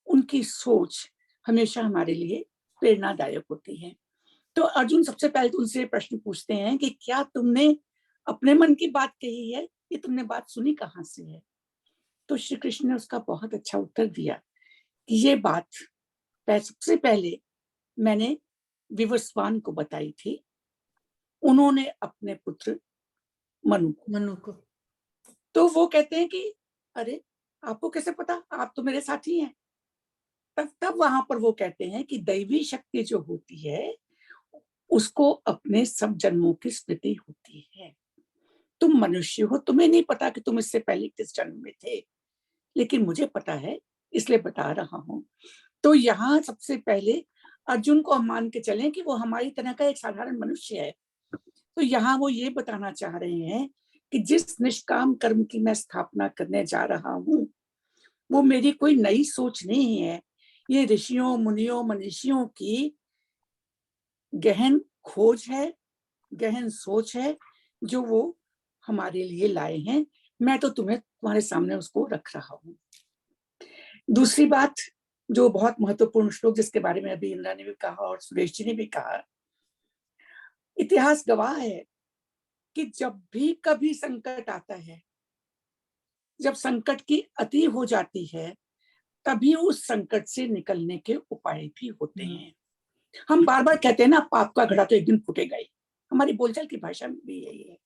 उनकी सोच हमेशा हमारे लिए प्रेरणादायक होती है। तो अर्जुन सबसे पहले तो उनसे प्रश्न पूछते हैं कि क्या तुमने अपने मन की बात कही है, ये तुमने बात सुनी कहाँ से है? तो श्री कृष्ण ने उसका बहुत अच्छा उत्तर दिया कि ये बात सबसे पहले मैंने विवस्वान को बताई थी, उन्होंने अपने पुत्र मनु को। तो वो कहते हैं कि अरे आपको कैसे पता, आप तो मेरे साथी हैं। तब वहां पर वो कहते हैं कि दैवी शक्ति जो होती है उसको अपने सब जन्मों की स्मृति होती है। तुम मनुष्य हो, तुम्हें नहीं पता कि तुम इससे पहले किस जन्म में थे, लेकिन मुझे पता है इसलिए बता रहा हूं। तो यहाँ सबसे पहले अर्जुन को हम मान के चलें कि वो हमारी तरह का एक साधारण मनुष्य है। तो यहाँ वो ये बताना चाह रहे हैं कि जिस निष्काम कर्म की मैं स्थापना करने जा रहा हूँ वो मेरी कोई नई सोच नहीं है, ये ऋषियों मुनियों मनीषियों की गहन खोज है, गहन सोच है जो वो हमारे लिए लाए हैं। मैं तो तुम्हारे सामने उसको रख रहा हूँ। दूसरी बात जो बहुत महत्वपूर्ण श्लोक जिसके बारे में अभी इंद्रा ने भी कहा और सुरेश जी ने भी कहा, इतिहास गवाह है कि जब भी कभी संकट आता है, जब संकट की अति हो जाती है, तभी उस संकट से निकलने के उपाय भी होते हैं। हम बार बार कहते हैं ना, पाप का घड़ा तो एक दिन फूटेगा ही, हमारी बोलचाल की भाषा में भी यही है।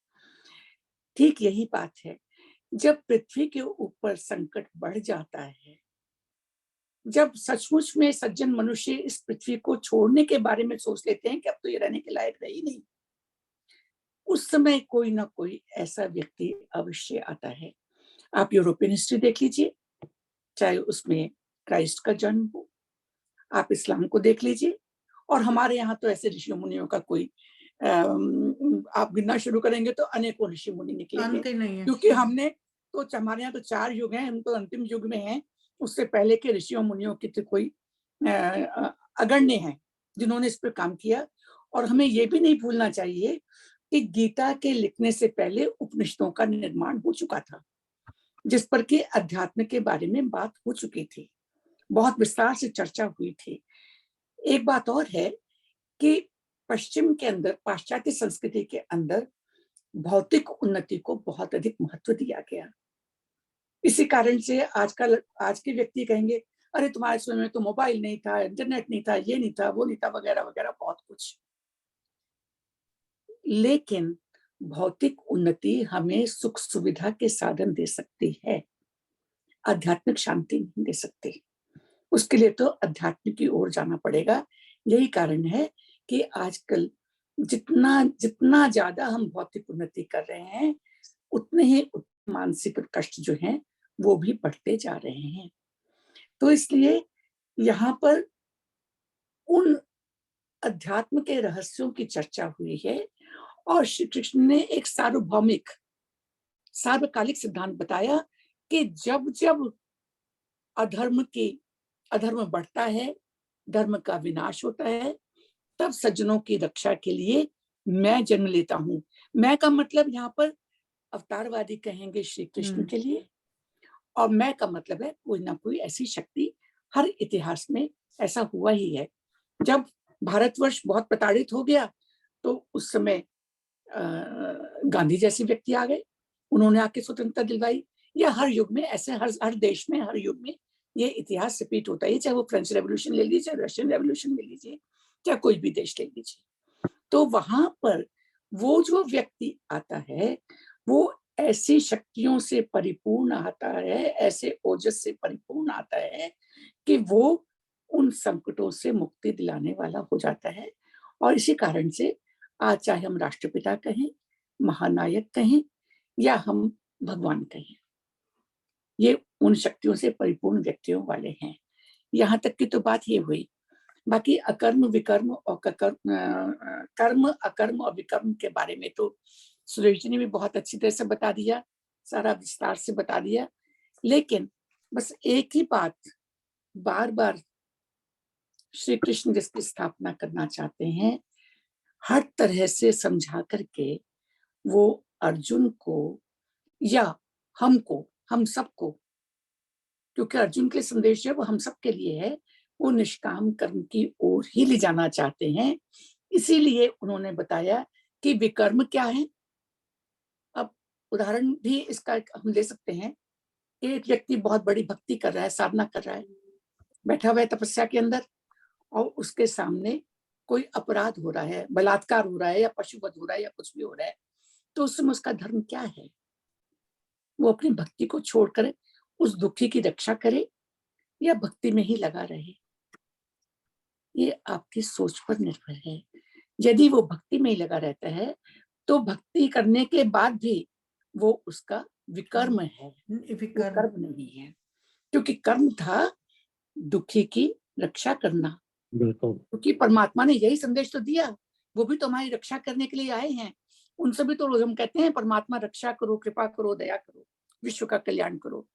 ठीक यही बात है, जब पृथ्वी के ऊपर संकट बढ़ जाता है, जब सचमुच में सज्जन मनुष्य इस पृथ्वी को छोड़ने के बारे में सोच लेते हैं कि अब तो ये रहने के लायक रही नहीं, उस समय कोई ना कोई ऐसा व्यक्ति अवश्य आता है। आप यूरोपियन हिस्ट्री देख लीजिए, चाहे उसमें क्राइस्ट का जन्म हो, आप इस्लाम को देख लीजिए, और हमारे यहाँ तो ऐसे ऋषि मुनियों का कोई आप गिनना शुरू करेंगे तो अनेकों ऋषि मुनि निकलेंगे, क्योंकि हमने तो हमारे यहाँ तो 4 युग हैं, हम तो अंतिम युग में हैं। उससे पहले के ऋषियों मुनियों की तो कोई अगण्य है जिन्होंने इस पर काम किया। और हमें ये भी नहीं भूलना चाहिए कि गीता के लिखने से पहले उपनिषदों का निर्माण हो चुका था, जिस पर कि अध्यात्म के बारे में बात हो चुकी थी, बहुत विस्तार से चर्चा हुई थी। एक बात और है कि पश्चिम के अंदर, पाश्चात्य संस्कृति के अंदर भौतिक उन्नति को बहुत अधिक महत्व दिया गया। इसी कारण से आज के व्यक्ति कहेंगे अरे तुम्हारे समय में तो मोबाइल नहीं था, इंटरनेट नहीं था, ये नहीं था, वो नहीं था, वगैरह वगैरह बहुत कुछ। लेकिन भौतिक उन्नति हमें सुख सुविधा के साधन दे सकती है, आध्यात्मिक शांति नहीं दे सकती। उसके लिए तो अध्यात्म की ओर जाना पड़ेगा। यही कारण है कि आजकल जितना ज्यादा हम भौतिक उन्नति कर रहे हैं, उतने ही मानसिक कष्ट जो हैं वो भी बढ़ते जा रहे हैं। तो इसलिए यहाँ पर उन अध्यात्म के रहस्यों की चर्चा हुई है और श्री कृष्ण ने एक सार्वभौमिक सार्वकालिक सिद्धांत बताया कि जब जब अधर्म बढ़ता है, धर्म का विनाश होता है, तब सज्जनों की रक्षा के लिए मैं जन्म लेता हूं। मैं का मतलब यहाँ पर अवतारवादी कहेंगे श्री कृष्ण के लिए, और मैं का मतलब है कोई ना कोई ऐसी शक्ति। हर इतिहास में ऐसा हुआ ही है। जब भारतवर्ष बहुत प्रताड़ित हो गया तो उस समय गांधी जैसे व्यक्ति आ गए, उन्होंने आके स्वतंत्रता दिलवाई। या हर युग में ऐसे, हर देश में, हर युग में ये इतिहास रिपीट होता है, चाहे वो फ्रेंच रेवोल्यूशन ले लीजिए, चाहे रशियन रेवोल्यूशन ले लीजिए, चाहे कोई भी देश ले लीजिए। तो वहां पर वो जो व्यक्ति आता है वो ऐसी शक्तियों से परिपूर्ण आता है, ऐसे ओजस से परिपूर्ण आता है कि वो उन संकटों से मुक्ति दिलाने वाला हो जाता है। और इसी कारण से आज चाहे हम राष्ट्रपिता कहें, महानायक कहें, या हम भगवान कहें, ये उन शक्तियों से परिपूर्ण व्यक्तियों वाले हैं। यहाँ तक की तो बात ये हुई। बाकी अकर्म विकर्म और कर्म अकर्म और विकर्म के बारे में तो सुरेश जी ने भी बहुत अच्छी तरह से बता दिया, सारा विस्तार से बता दिया। लेकिन बस एक ही बात बार बार श्री कृष्ण जिसकी स्थापना करना चाहते हैं, हर तरह से समझा करके वो अर्जुन को या हमको, हम सबको, क्योंकि अर्जुन के संदेश है वो हम सबके लिए है, वो निष्काम कर्म की ओर ही ले जाना चाहते हैं। इसीलिए उन्होंने बताया कि विकर्म क्या है। अब उदाहरण भी इसका हम ले सकते हैं। एक व्यक्ति बहुत बड़ी भक्ति कर रहा है, साधना कर रहा है, बैठा हुआ है तपस्या के अंदर, और उसके सामने कोई अपराध हो रहा है, बलात्कार हो रहा है या पशुवध हो रहा है या कुछ भी हो रहा है, तो उस समय उसका धर्म क्या है? वो अपनी भक्ति को छोड़कर उस दुखी की रक्षा करे या भक्ति में ही लगा रहे? ये आपकी सोच पर निर्भर है। यदि वो भक्ति में ही लगा रहता है तो भक्ति करने के बाद भी वो उसका विकर्म है, वो कर्म नहीं है। क्योंकि कर्म था दुखी की रक्षा करना, बिल्कुल। क्योंकि परमात्मा ने यही संदेश तो दिया, वो भी तो हमारी रक्षा करने के लिए आए हैं। उनसे भी तो रोज हम कहते हैं परमात्मा रक्षा करो, कृपा करो, दया करो, विश्व का कल्याण करो।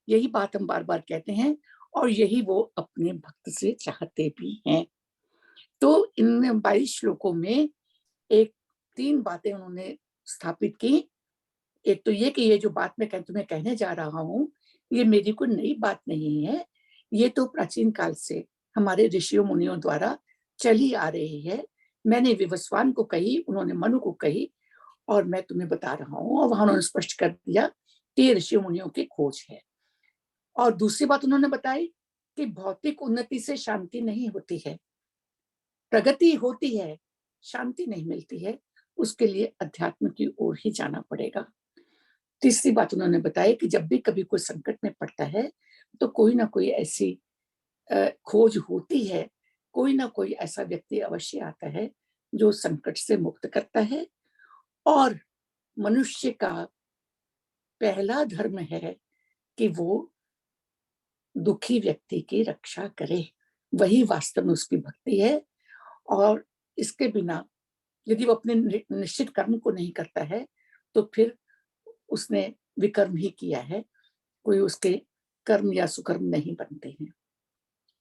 यही बात हम बार बार कहते हैं और यही वो अपने भक्त से चाहते भी हैं। तो इन 22 श्लोकों में एक 3 बातें उन्होंने स्थापित की। एक तो ये कि ये जो बात मैं तुम्हें कहने जा रहा हूँ, ये मेरी कोई नई बात नहीं है, ये तो प्राचीन काल से हमारे ऋषियों मुनियों द्वारा चली आ रही है। मैंने विवस्वान को कही, उन्होंने मनु को कही, और मैं तुम्हें बता रहा हूँ। और वहां उन्होंने स्पष्ट कर दिया कि ये ऋषियों मुनियों की खोज है। और दूसरी बात उन्होंने बताई कि भौतिक उन्नति से शांति नहीं होती है, प्रगति होती है, शांति नहीं मिलती है, उसके लिए अध्यात्म की ओर ही जाना पड़ेगा। तीसरी बात उन्होंने बताई कि जब भी कभी कोई संकट में पड़ता है तो कोई ना कोई ऐसी खोज होती है, कोई ना कोई ऐसा व्यक्ति अवश्य आता है जो संकट से मुक्त करता है। और मनुष्य का पहला धर्म है कि वो दुखी व्यक्ति की रक्षा करे, वही वास्तव में उसकी भक्ति है। और इसके बिना यदि वो अपने निश्चित कर्म को नहीं करता है तो फिर उसने विकर्म ही किया है, कोई उसके कर्म या सुकर्म नहीं बनते हैं।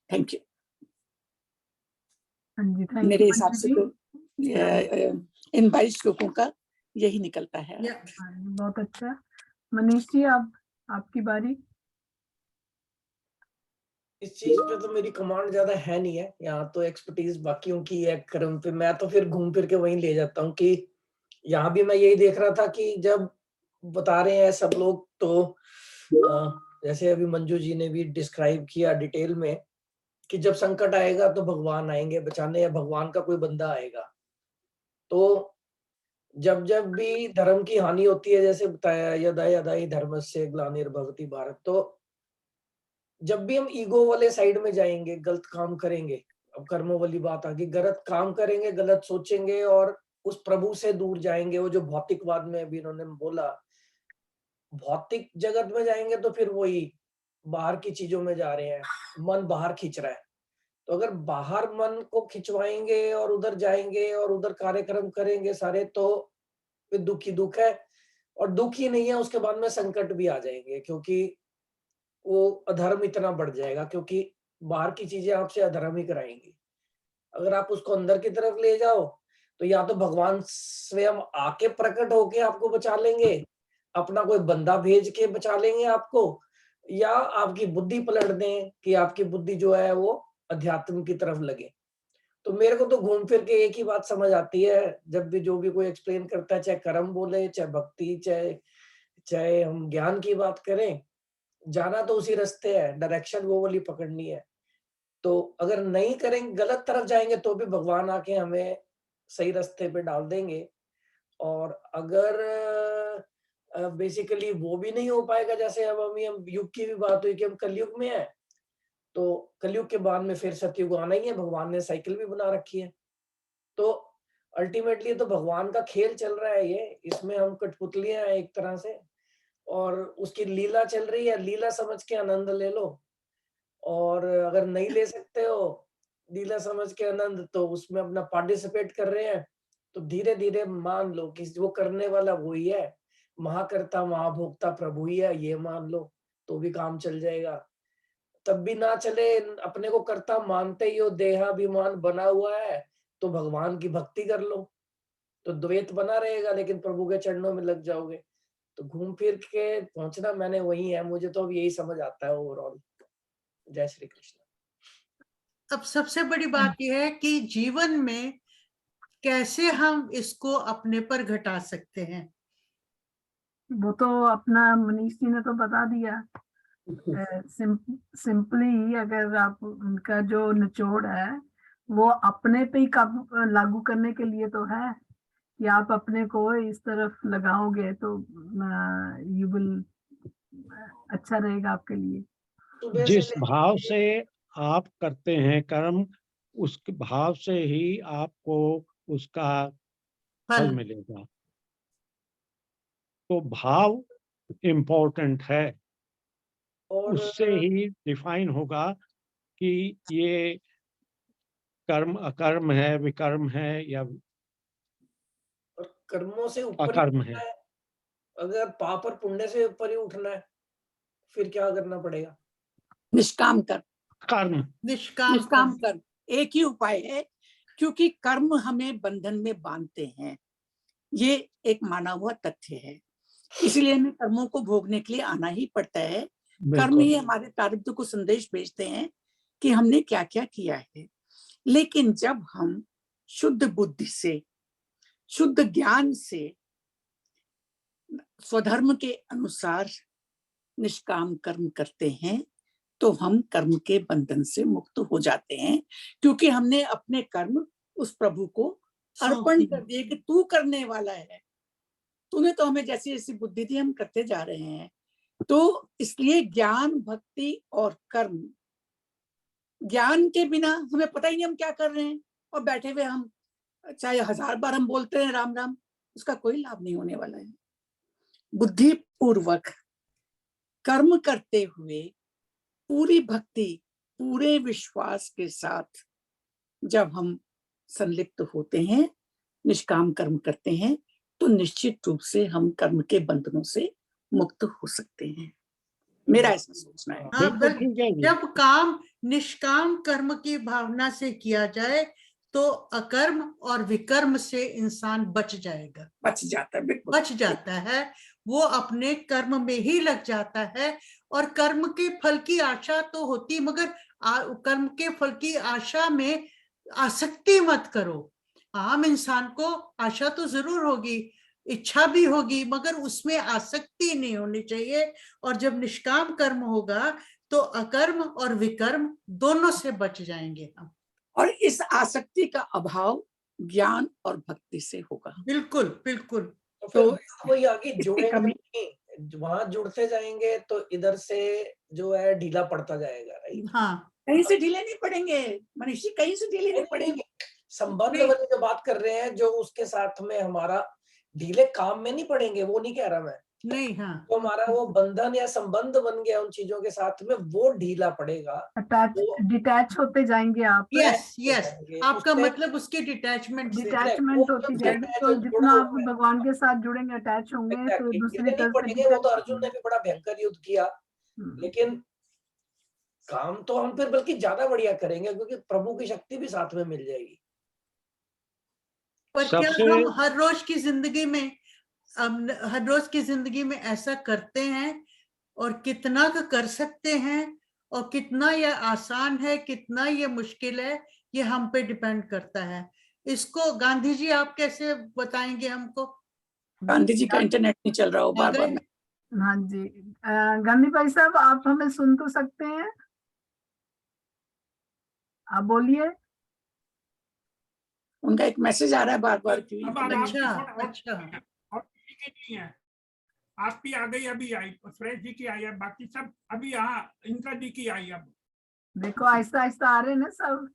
Thank you. हाँ जी, थैंक मेरे यू हिसाब मंजू से जी। तो इन 22 श्लोकों का यही निकलता है। हाँ जी, बहुत अच्छा। मनीष जी, आपकी बारी। इस चीज पे तो मेरी कमांड ज्यादा है नहीं है, यहाँ तो एक्सपर्टीज बाकियों की है कर्म पे। मैं तो फिर घूम फिर के वहीं ले जाता हूँ कि यहाँ भी मैं यही देख रहा था कि जब बता रहे हैं सब लोग तो जैसे अभी मंजू जी ने भी डिस्क्राइब किया डिटेल में कि जब संकट आएगा तो भगवान आएंगे बचाने या भगवान का कोई बंदा आएगा। तो जब जब भी धर्म की हानि होती है, जैसे बताया यदा यदा ही धर्मस्य ग्लानिर्भवति भारत, तो जब भी हम ईगो वाले साइड में जाएंगे, गलत काम करेंगे, अब कर्मों वाली बात आ गई, गलत काम करेंगे, गलत सोचेंगे और उस प्रभु से दूर जाएंगे। वो जो भौतिकवाद में अभी इन्होंने बोला, भौतिक जगत में जाएंगे तो फिर वही बाहर की चीजों में जा रहे हैं, मन बाहर खींच रहा है। तो अगर बाहर मन को खिंचवाएंगे और उधर जाएंगे और उधर कार्यक्रम करेंगे सारे, तो फिर दुख ही दुख है। और दुख ही नहीं है, उसके बाद में संकट भी आ जाएंगे, क्योंकि वो अधर्म इतना बढ़ जाएगा, क्योंकि बाहर की चीजें आपसे अधर्म ही कराएंगी। अगर आप उसको अंदर की तरफ ले जाओ तो या तो भगवान स्वयं आके प्रकट होके आपको बचा लेंगे, अपना कोई बंदा भेज के बचा लेंगे आपको, या आपकी बुद्धि पलट दें कि आपकी बुद्धि जो है वो अध्यात्म की तरफ लगे। तो मेरे को तो घूम फिर के एक ही बात समझ आती है, जब भी जो भी कोई एक्सप्लेन करता है, चाहे कर्म बोले, चाहे भक्ति, चाहे चाहे हम ज्ञान की बात करें, जाना तो उसी रास्ते है, डायरेक्शन वो वाली पकड़नी है। तो अगर नहीं करेंगे, गलत तरफ जाएंगे, तो भी भगवान आके हमें सही रास्ते पे डाल देंगे। और अगर बेसिकली वो भी नहीं हो पाएगा, जैसे अब हम युग की भी बात हुई कि हम कलयुग में है, तो कलयुग के बाद में फिर सतयुग आना ही है, भगवान ने साइकिल भी बना रखी है। तो अल्टीमेटली तो भगवान का खेल चल रहा है, ये इसमें हम कठपुतलियां हैं एक तरह से, और उसकी लीला चल रही है, लीला समझ के आनंद ले लो। और अगर नहीं ले सकते हो लीला समझ के आनंद, तो उसमें अपना पार्टिसिपेट कर रहे हैं, तो धीरे धीरे मान लो कि वो करने वाला वही है, महाकर्ता महाभोक्ता प्रभु ही है, ये मान लो तो भी काम चल जाएगा। तब भी ना चले, अपने को कर्ता मानते ही हो, देहाभिमान बना हुआ है, तो भगवान की भक्ति कर लो, तो द्वैत बना रहेगा, लेकिन प्रभु के चरणों में लग जाओगे, तो घूम फिर के पहुंचना मैंने वही है। मुझे तो अब यही समझ आता है ओवरऑल। जय श्री कृष्ण। अब सबसे बड़ी बात यह है कि जीवन में कैसे हम इसको अपने पर घटा सकते हैं। वो तो अपना मनीष जी ने तो बता दिया। सिंपली अगर आप उनका जो निचोड़ है वो अपने पे ही लागू करने के लिए तो है कि आप अपने को इस तरफ लगाओगे तो यू विल, अच्छा रहेगा आपके लिए। जिस भाव से आप करते हैं कर्म, उस भाव से ही आपको उसका फल मिलेगा। तो भाव इम्पोर्टेंट है, और उससे ही डिफाइन होगा कि ये कर्म अकर्म है, विकर्म है या और कर्मों से ऊपर ही अकर्म उठना है। है। अगर पाप और पुण्य से ऊपर ही उठना है, फिर क्या करना पड़ेगा? निष्काम कर्म। कर्म, निष्काम कर्म एक ही उपाय है, क्योंकि कर्म हमें बंधन में बांधते हैं, ये एक माना हुआ तथ्य है। इसलिए हमें कर्मों को भोगने के लिए आना ही पड़ता है। कर्म ही हमारे प्रारब्ध को संदेश भेजते हैं कि हमने क्या क्या किया है। लेकिन जब हम शुद्ध बुद्धि से, शुद्ध ज्ञान से, स्वधर्म के अनुसार निष्काम कर्म करते हैं, तो हम कर्म के बंधन से मुक्त हो जाते हैं, क्योंकि हमने अपने कर्म उस प्रभु को अर्पण कर दिए कि तू करने वाला है, तूने तो हमें जैसी जैसी बुद्धि दी, हम करते जा रहे हैं। तो इसलिए ज्ञान, भक्ति और कर्म, ज्ञान के बिना हमें पता ही नहीं हम क्या कर रहे हैं, और बैठे हुए हम चाहे 1000 बार हम बोलते हैं राम राम, उसका कोई लाभ नहीं होने वाला है। बुद्धि पूर्वक कर्म करते हुए पूरी भक्ति, पूरे विश्वास के साथ जब हम संलिप्त होते हैं, निष्काम कर्म करते हैं, तो निश्चित रूप से हम कर्म के बंधनों से मुक्त हो सकते हैं। मेरा ऐसा सोचना है। हाँ, जब काम निष्काम कर्म की भावना से किया जाए तो अकर्म और विकर्म से इंसान बच जाएगा, बच जाता है, बच जाता है। वो अपने कर्म में ही लग जाता है, और कर्म के फल की आशा तो होती, मगर कर्म के फल की आशा में आसक्ति मत करो। आम इंसान को आशा तो जरूर होगी, इच्छा भी होगी, मगर उसमें आसक्ति नहीं होनी चाहिए। और जब निष्काम कर्म होगा तो अकर्म और विकर्म दोनों से बच जाएंगे हम। और इस आसक्ति का अभाव ज्ञान और भक्ति से होगा। बिल्कुल बिल्कुल। तो वही आगे जुड़ेंगे नहीं, वहां जुड़ते जाएंगे तो इधर से जो है ढीला पड़ता जाएगा, राइट? हाँ, कहीं से ढीले नहीं पड़ेंगे मनीषी, कहीं से ढीले नहीं पड़ेंगे। संबंध वाली जो बात कर रहे हैं, जो उसके साथ में हमारा ढीले काम में नहीं पड़ेंगे, वो नहीं कह रहा मैं। नहीं, हाँ, तो हमारा वो बंधन या संबंध बन गया उन चीजों के साथ में, वो ढीला पड़ेगा, डिटैच होते जाएंगे आप। यस यस, आपका मतलब उसके डिटैचमेंट होती जाएगी। तो जितना आप भगवान के साथ जुड़ेंगे, अटैच होंगे, तो दूसरी तरफ पड़ेंगे। वो तो अर्जुन ने भी बड़ा भयंकर युद्ध किया, लेकिन काम तो हम फिर बल्कि ज्यादा बढ़िया करेंगे, क्योंकि प्रभु की शक्ति भी साथ में मिल जाएगी। पर क्या हम हर रोज की जिंदगी में ऐसा करते हैं, और कितना का कर सकते हैं, और कितना ये आसान है, कितना ये मुश्किल है, ये हम पे डिपेंड करता है। इसको गांधी जी आप कैसे बताएंगे हमको? गांधी जी का इंटरनेट नहीं चल रहा हो बार बार। हाँ जी, गांधी भाई साहब, आप हमें सुन तो सकते हैं? आप बोलिए। उनका एक मैसेज आ रहा है बार बार क्यों? अच्छा अच्छा, नहीं है, आपकी आ गई, अभी आई, सुरेश जी की आई है, बाकी सब अभी यहाँ इनका जी की आई। अब देखो आहिस्ता आहिस्ता आ रहे हैं ना सब।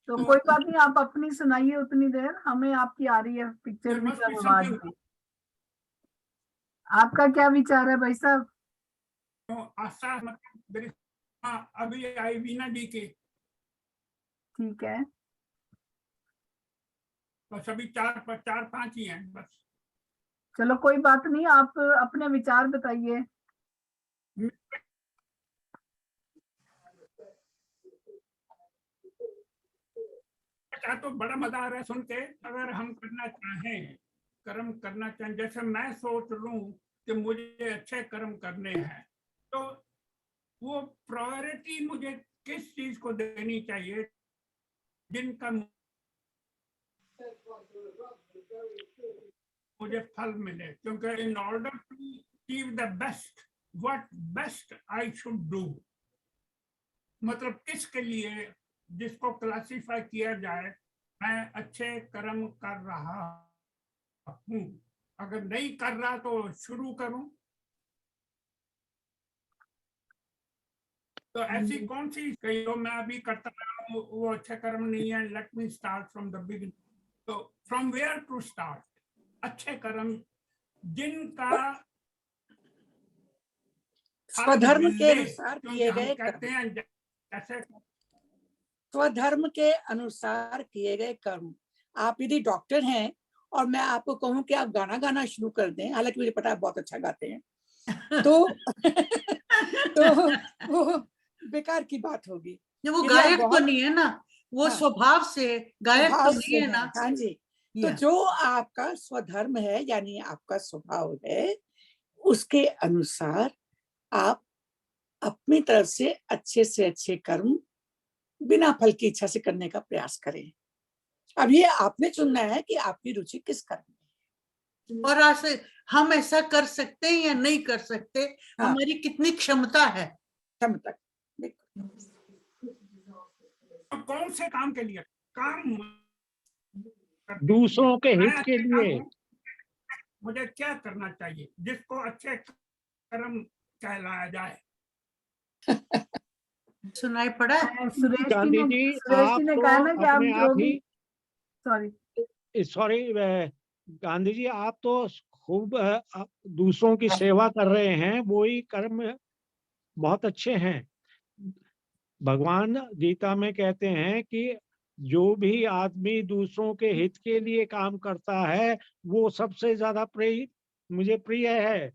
तो कोई बात नहीं, आप अपनी सुनाइए उतनी देर, हमें आपकी आ रही है पिक्चर There भी must सब be आवाज something. में। आपका क्या विचार है भाई साहब? आशा मतलब there is- हाँ, अभी आई वीना डी के, ठीक है, बस अभी चार पांच ही हैं बस। चलो कोई बात नहीं, आप अपने विचार बताइए। क्या तो बड़ा मजा आ रहा है सुन के। अगर हम करना चाहें, कर्म करना चाहें, जैसे मैं सोच लूं कि मुझे अच्छे कर्म करने हैं, तो वो प्रायोरिटी मुझे किस चीज को देनी चाहिए जिनका मुझे फल मिले। क्योंकि in order to achieve the best, what best I should do, मतलब किसके लिए, जिसको क्लासिफाई किया जाए मैं अच्छे कर्म कर रहा हूँ, अगर नहीं कर रहा तो शुरू करूं। तो ऐसी कौन सी कही हो मैं अभी करता रहा हूँ वो अच्छे कर्म नहीं है, let me start from the beginning. तो फ्रॉम वेयर टू स्टार्ट अच्छे कर्म जिनका स्वधर्म के मिले, अनुसार क्योंकि किए हम गए कहते कर्म, हैं जैसे स्वधर्म के अनुसार किए गए कर्म। आप यदि डॉक्टर हैं और मैं आपको कहूं कि आप गाना गाना शुरू कर दें, हालांकि मुझे पता है बहुत अच्छा गाते हैं, तो तो वो बेकार की बात होगी। ये वो यदि आप गायक तो बहुत नहीं है ना, वो हाँ, स्वभाव से गायक स्वभाव तो से नहीं है है, ना। हाँ जी। तो या जो आपका स्वधर्म है यानी आपका स्वभाव है, उसके अनुसार आप अपनी तरफ से अच्छे कर्म बिना फल की इच्छा से करने का प्रयास करें। अब ये आपने चुनना है कि आपकी रुचि किस कर्म में है। और ऐसे हम ऐसा कर सकते हैं या नहीं कर सकते, हाँ, हमारी कितनी क्षमता है। क्षम तक बिल्कुल। तो कौन से काम के लिए काम दूसरों के मैं हित के अच्छे काम लिए। हूं, मुझे क्या करना चाहिए जिसको अच्छे कर्म कहलाया जाए। सुनाई पड़ा? सुरेश गांधी जी आप ने तो कहा ना कि आप अपने जो आप भी, ही, सॉरी सॉरी गांधी जी आप तो खूब दूसरों की सेवा कर रहे हैं, वो ही कर्म बहुत अच्छे हैं। भगवान गीता में कहते हैं कि जो भी आदमी दूसरों के हित के लिए काम करता है वो सबसे ज्यादा मुझे प्रिय है।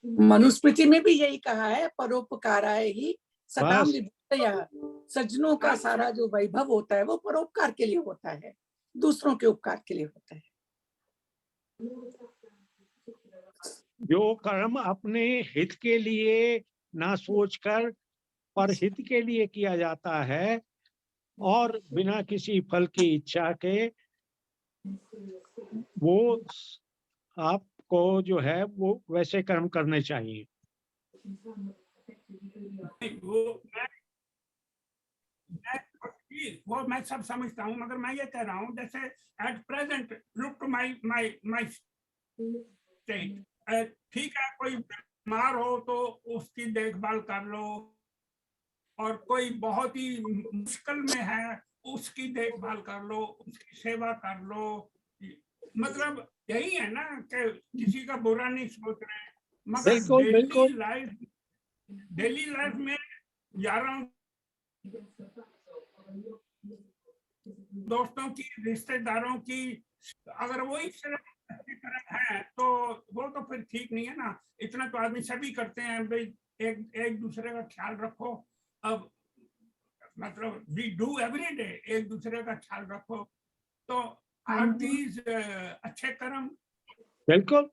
मनुस्मृति में भी यही कहा है, परोपकाराय ही सताम बस विभूतयः। सज्जनों का सारा जो वैभव होता है वो परोपकार के लिए होता है, दूसरों के उपकार के लिए होता है। जो कर्म अपने हित के लिए ना सोचकर पर हित के लिए किया जाता है और बिना किसी फल की इच्छा के, वो आपको जो है वो वैसे कर्म करने चाहिए। वो मैं सब समझता हूँ, मगर मैं ये कह रहा हूँ जैसे at present look to my state, ठीक है कोई बीमार हो तो उसकी देखभाल कर लो, और कोई बहुत ही मुश्किल में है उसकी देखभाल कर लो, उसकी सेवा कर लो। मतलब यही है ना कि किसी का बुरा नहीं सोच रहे, मगर बिल्कुल बिल्कुल डेली लाइफ में यारों दोस्तों की, रिश्तेदारों की, अगर वो इस तरह है तो वो तो फिर ठीक नहीं है ना। इतना तो आदमी सभी करते हैं भाई, एक दूसरे का ख्याल रखो। अब मतलब वी डू एवरी डे, एक दूसरे का ख्याल रखो। तो आर दीज अच्छे कर्म? बिल्कुल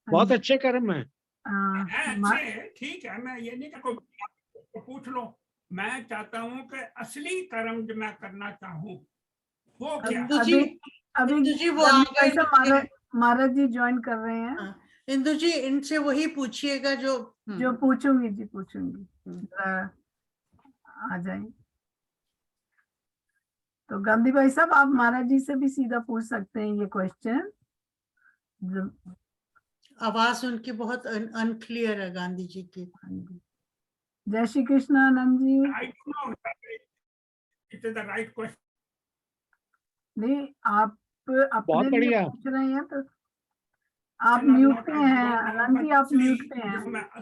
बहुत अच्छे कर्म है। अच्छे, ठीक है, मैं ये नहीं कहता, पूछ लो। मैं चाहता हूँ कि असली कर्म जो मैं करना चाहूँ वो क्या है? इंदु जी, अभी इंदु जी वो आ गए नीचे। महाराज जी ज्वाइन कर रहे हैं। हाँ, इंदु जी इनसे वही पूछिएगा जो जो पूछूंगी जी, पूछूंगी, आ जाए। तो गांधी भाई साहब आप महाराज जी से भी सीधा पूछ सकते हैं ये क्वेश्चन। आवाज उनकी बहुत अनक्लियर है गांधी जी की। जय Shri Krishna Anand ji. I don't know it is the right question. नहीं, आप अपने बहुत लिए बढ़िया। पूछ रहे हैं तो आप And I'm म्यूट not- पे I हैं don't know, Anand ji, but आप म्यूट see, पे हैं। जो मैं-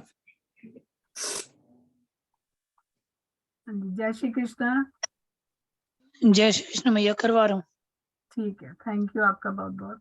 हाँ जी, जय श्री कृष्ण। जय श्री कृष्ण भैया, करवा रहा हूँ। ठीक है, थैंक यू आपका बहुत बहुत।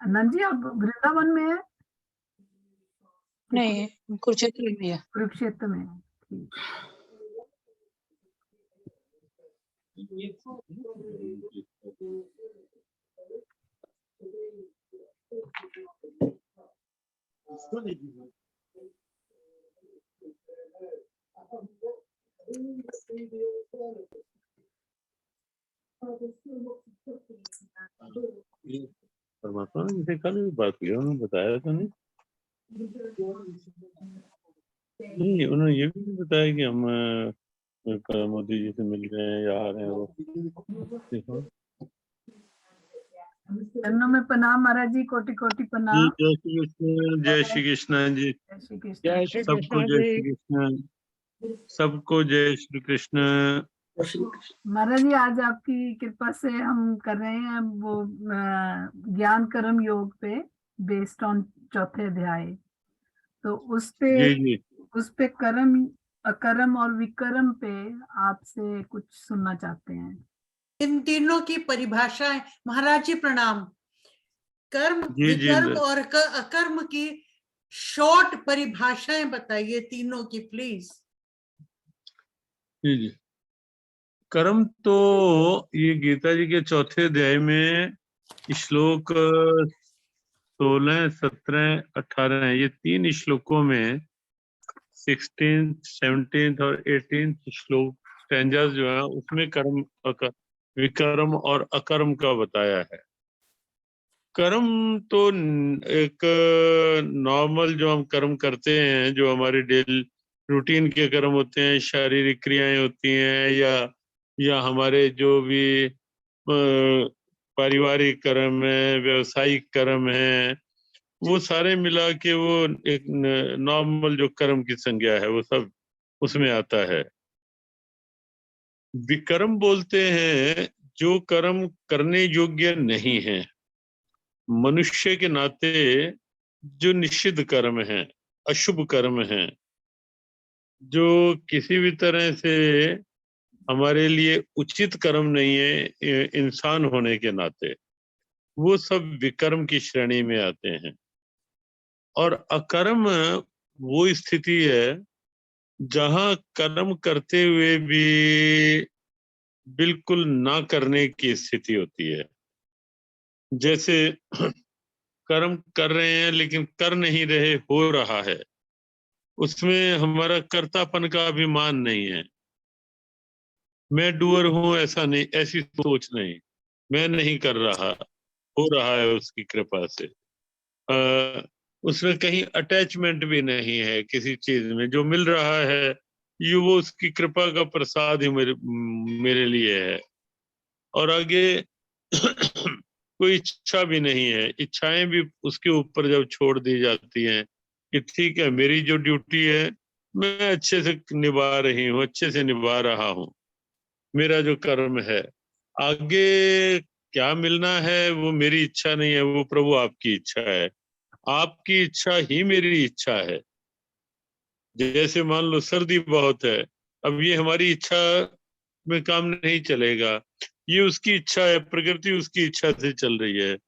आनंद जी, आप वृंदावन में है? नहीं, कुरुक्षेत्र में भैया। कुरुक्षेत्र में है, ठीक। परमात्मा ने जिसे कल भी बात की, उन्होंने बताया तो नहीं। नहीं, उन्होंने ये भी नहीं बताया कि हम मोदी जी से मिल रहे हैं या आ रहे हैं। वो देखो, चरणों में प्रणाम महाराज जी, कोटि कोटि जी, प्रणाम। जय श्री कृष्ण, जय श्री कृष्ण जी, जय श्री कृष्ण। जय श्री सबको कृष्ण जय जी। श्री कृष्ण, सबको जय श्री कृष्ण। महाराज जी, आज आपकी कृपा से हम कर रहे हैं वो ज्ञान कर्म योग पे, बेस्ड ऑन चौथे अध्याय। तो जी जी, उस पे कर्म, अकर्म और विकर्म पे आपसे कुछ सुनना चाहते हैं। इन तीनों की परिभाषाएं महाराज जी प्रणाम। कर्म, जी जी, विकर्म और अकर्म की शॉर्ट परिभाषाएं बताइए तीनों की प्लीज। जी जी। कर्म तो ये गीता जी के चौथे अध्याय में श्लोक 16, 17, 18 है। ये 3 श्लोकों में 16th, 17th और 18th श्लोक स्टैंजास जो है उसमें कर्म, विकर्म और अकर्म का बताया है। कर्म तो एक नॉर्मल जो हम कर्म करते हैं, जो हमारे डेली रूटीन के कर्म होते हैं, शारीरिक क्रियाएं होती हैं, या हमारे जो भी पारिवारिक कर्म है, व्यवसायिक कर्म है, वो सारे मिला के वो एक नॉर्मल जो कर्म की संज्ञा है वो सब उसमें आता है। विकर्म बोलते हैं जो कर्म करने योग्य नहीं है, मनुष्य के नाते जो निषिद्ध कर्म है, अशुभ कर्म है, जो किसी भी तरह से हमारे लिए उचित कर्म नहीं है इंसान होने के नाते, वो सब विकर्म की श्रेणी में आते हैं। और अकर्म वो स्थिति है जहां कर्म करते हुए भी बिल्कुल ना करने की स्थिति होती है। जैसे कर्म कर रहे हैं लेकिन कर नहीं रहे, हो रहा है, उसमें हमारा कर्तापन का अभिमान नहीं है। मैं डूअर हूं ऐसा नहीं, ऐसी सोच नहीं, मैं नहीं कर रहा, हो रहा है उसकी कृपा से। उसमें कहीं अटैचमेंट भी नहीं है किसी चीज में, जो मिल रहा है ये वो उसकी कृपा का प्रसाद ही मेरे लिए है। और आगे कोई इच्छा भी नहीं है, इच्छाएं भी उसके ऊपर जब छोड़ दी जाती हैं कि ठीक है मेरी जो ड्यूटी है मैं अच्छे से निभा रही हूँ, अच्छे से निभा रहा हूँ, मेरा जो कर्म है। आगे क्या मिलना है वो मेरी इच्छा नहीं है, वो प्रभु आपकी इच्छा है। आपकी इच्छा ही मेरी इच्छा है। जैसे मान लो सर्दी बहुत है, अब ये हमारी इच्छा में काम नहीं चलेगा, ये उसकी इच्छा है, प्रकृति उसकी इच्छा से चल रही है,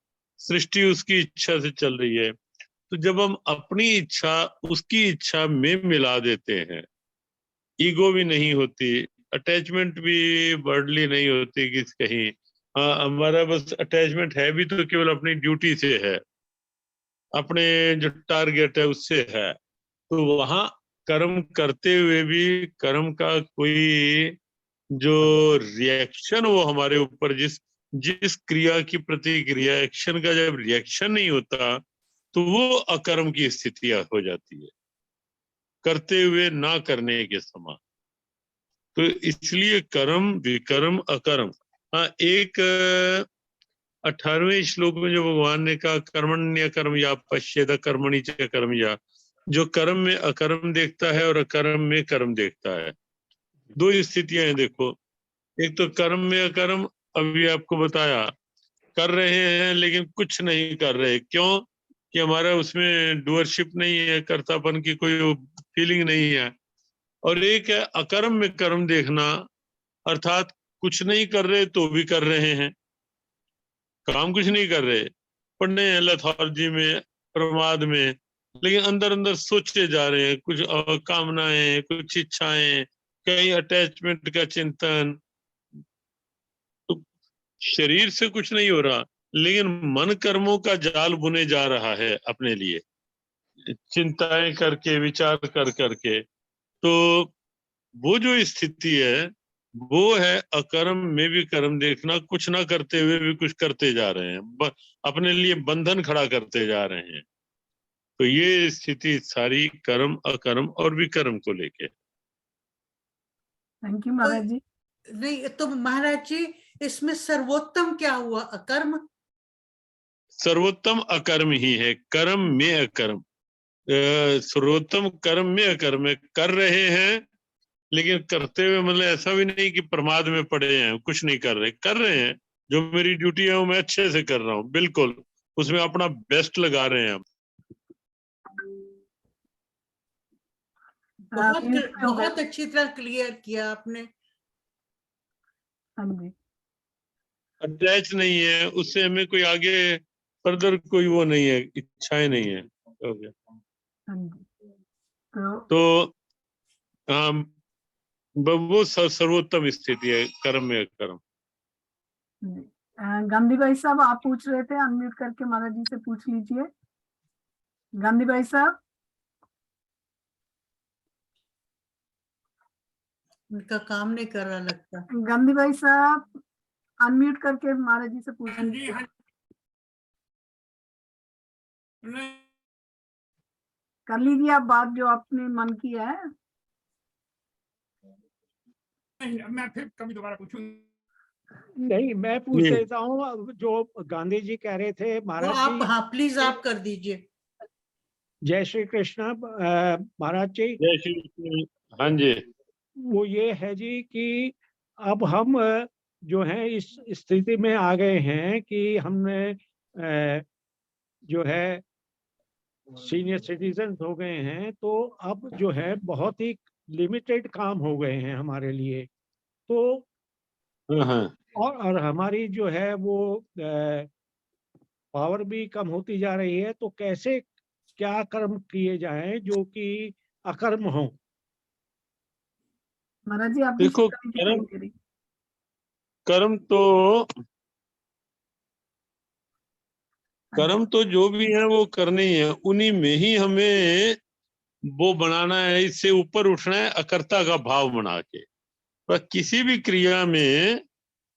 सृष्टि उसकी इच्छा से चल रही है। तो जब हम अपनी इच्छा उसकी इच्छा में मिला देते हैं, ईगो भी नहीं होती, अटैचमेंट भी वर्डली नहीं होती किस कहीं। हाँ, हमारा बस अटैचमेंट है भी तो केवल अपनी ड्यूटी से है, अपने जो टारगेट है उससे है। तो वहां कर्म करते हुए भी कर्म का कोई जो रिएक्शन वो हमारे ऊपर जिस जिस क्रिया की प्रतिक्रिया एक्शन का जब रिएक्शन नहीं होता तो वो अकर्म की स्थितियां हो जाती है, करते हुए ना करने के समान। तो इसलिए कर्म विकर्म अकर्म। हाँ, एक 18वें श्लोक में जो भगवान ने कहा कर्मण्य कर्म या पश्येद कर्मणि च कर्म या, जो कर्म में अकर्म देखता है और अकर्म में कर्म देखता है। दो स्थितियां हैं देखो, एक तो कर्म में अकर्म, अभी आपको बताया, कर रहे हैं लेकिन कुछ नहीं कर रहे, क्यों कि हमारा उसमें डूअरशिप नहीं है, कर्तापन की कोई फीलिंग नहीं है। और एक है अकर्म में कर्म देखना, अर्थात कुछ नहीं कर रहे तो भी कर रहे हैं, काम कुछ नहीं कर रहे, पढ़ने हैं लेथार्जी में, प्रमाद में, लेकिन अंदर अंदर सोचे जा रहे हैं, कुछ कामनाएं, कुछ इच्छाएं, कहीं अटैचमेंट का चिंतन। तो शरीर से कुछ नहीं हो रहा, लेकिन मन कर्मों का जाल बुने जा रहा है अपने लिए, चिंताएं करके, विचार कर करके। तो वो जो स्थिति है वो है अकर्म में भी कर्म देखना, कुछ ना करते हुए भी कुछ करते जा रहे हैं, अपने लिए बंधन खड़ा करते जा रहे हैं। तो ये स्थिति सारी कर्म अकर्म और विकर्म को लेके। थैंक यू महाराज जी। नहीं तो महाराज जी इसमें सर्वोत्तम क्या हुआ? अकर्म? सर्वोत्तम अकर्म ही है, कर्म में अकर्म। सर्वोत्तम कर्म में अकर्म है, कर रहे हैं लेकिन करते हुए मतलब ऐसा भी नहीं कि प्रमाद में पड़े हैं, कुछ नहीं कर रहे, कर रहे हैं, जो मेरी ड्यूटी है वो मैं अच्छे से कर रहा हूँ, बिल्कुल उसमें अपना बेस्ट लगा रहे हैं हम। बहुत अच्छी तरह क्लियर किया आपने। हाँ जी, अटैच नहीं है उससे, हमें कोई आगे फर्दर कोई वो नहीं है, इच्छाएं नहीं है। हो गया। हाँ जी। तो वो सर्वोत्तम स्थिति है कर्म में कर्म। गांधी भाई साहब आप पूछ रहे थे, अनम्यूट करके महाराज जी से पूछ लीजिए। गांधी भाई साहब। उनका काम नहीं कर रहा लगता। गांधी भाई साहब अनम्यूट करके महाराज जी से पूछ हाँ जी, लीजिए। हाँ नहीं, कर लीजिए आप बात जो आपने मन किया है। मैं फिर कभी दोबारा पूछूंगा। नहीं, मैं पूछ लेता हूँ जो गांधी जी कह रहे थे महाराज आप, जी। हाँ प्लीज आप कर दीजिए। जय श्री कृष्ण महाराज जी। जय श्री कृष्ण। हाँ जी, वो ये है जी कि अब हम जो है इस स्थिति में आ गए हैं कि हमने जो है सीनियर सिटीजन हो गए हैं, तो अब जो है बहुत ही लिमिटेड काम हो गए हैं हमारे लिए। तो और हमारी जो है वो पावर भी कम होती जा रही है। तो कैसे क्या कर्म किए जाएं जो कि अकर्म हो? महाराज जी आप देखो कर्म तो जो भी है वो करने ही है, उन्हीं में ही हमें वो बनाना है, इससे ऊपर उठना है अकर्ता का भाव बना के। पर किसी भी क्रिया में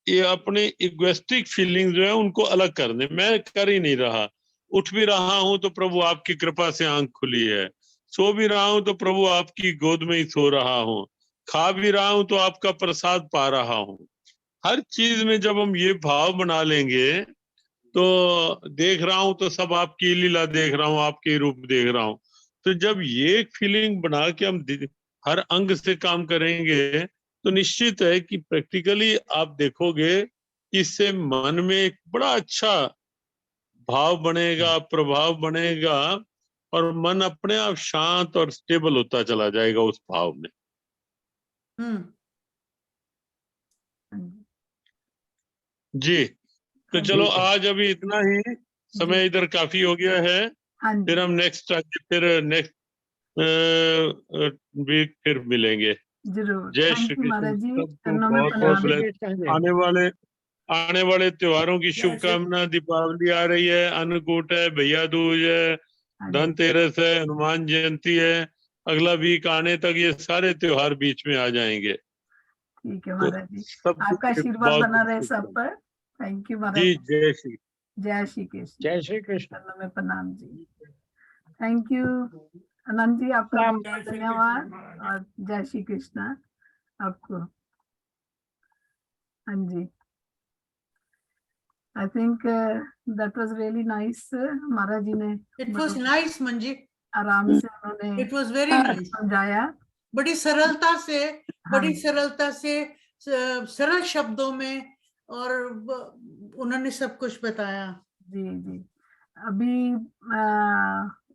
ये अपने इगोइस्टिक फीलिंग जो है उनको अलग कर दे। मैं कर ही नहीं रहा, उठ भी रहा हूं तो प्रभु आपकी कृपा से आंख खुली है, सो भी रहा हूं तो प्रभु आपकी गोद में ही सो रहा हूं, खा भी रहा हूं तो आपका प्रसाद पा रहा हूं। हर चीज में जब हम ये भाव बना लेंगे तो देख रहा हूं तो सब आपकी लीला देख रहा हूं, आपके रूप देख रहा हूं। तो जब ये फीलिंग बना के हम हर अंग से काम करेंगे तो निश्चित है कि प्रैक्टिकली आप देखोगे कि इससे मन में एक बड़ा अच्छा भाव बनेगा, प्रभाव बनेगा, और मन अपने आप शांत और स्टेबल होता चला जाएगा उस भाव में। जी, तो चलो आज अभी इतना ही, समय इधर काफी हो गया है। हाँ जी, फिर हम नेक्स्ट वीक फिर मिलेंगे। जरूर। जय थैंक श्री यू महाराज कृष्ण, जी, सबको चरणों में बहुत बहुत प्रणाम। ब्लेस। आने वाले त्योहारों की शुभकामना। दीपावली आ रही है, अन्नकूट है, भैया दूज है, हाँ जी, धनतेरस है, हनुमान जयंती है। अगला वीक आने तक ये सारे त्योहार बीच में आ जाएंगे। ठीक है तो महाराज जी, सब आपका आशीर्वाद बहुत बना बहुत रहे सब शुभकामनाएं। पर। थैंक यू महाराज जी, जी, जय श्री जय श्री कृष्ण, जय श्री कृष्ण। चरणों में प्रणाम जी। थैंक यू अनंत जी, आपका बहुत जय बहुत श्री कृष्ण धन्यवाद, महाराज। और जय श्री कृष्ण आपको। हाँ जी, I think that was really nice. महाराज जी ने इट वाज नाइस मंजी, आराम से उन्होंने इट वाज वेरी नाइस। समझाया। बड़ी सरलता से, हाँ बड़ी जी, सरलता से, सरल शब्दों में, और उन्होंने सब कुछ बताया। जी जी। अभी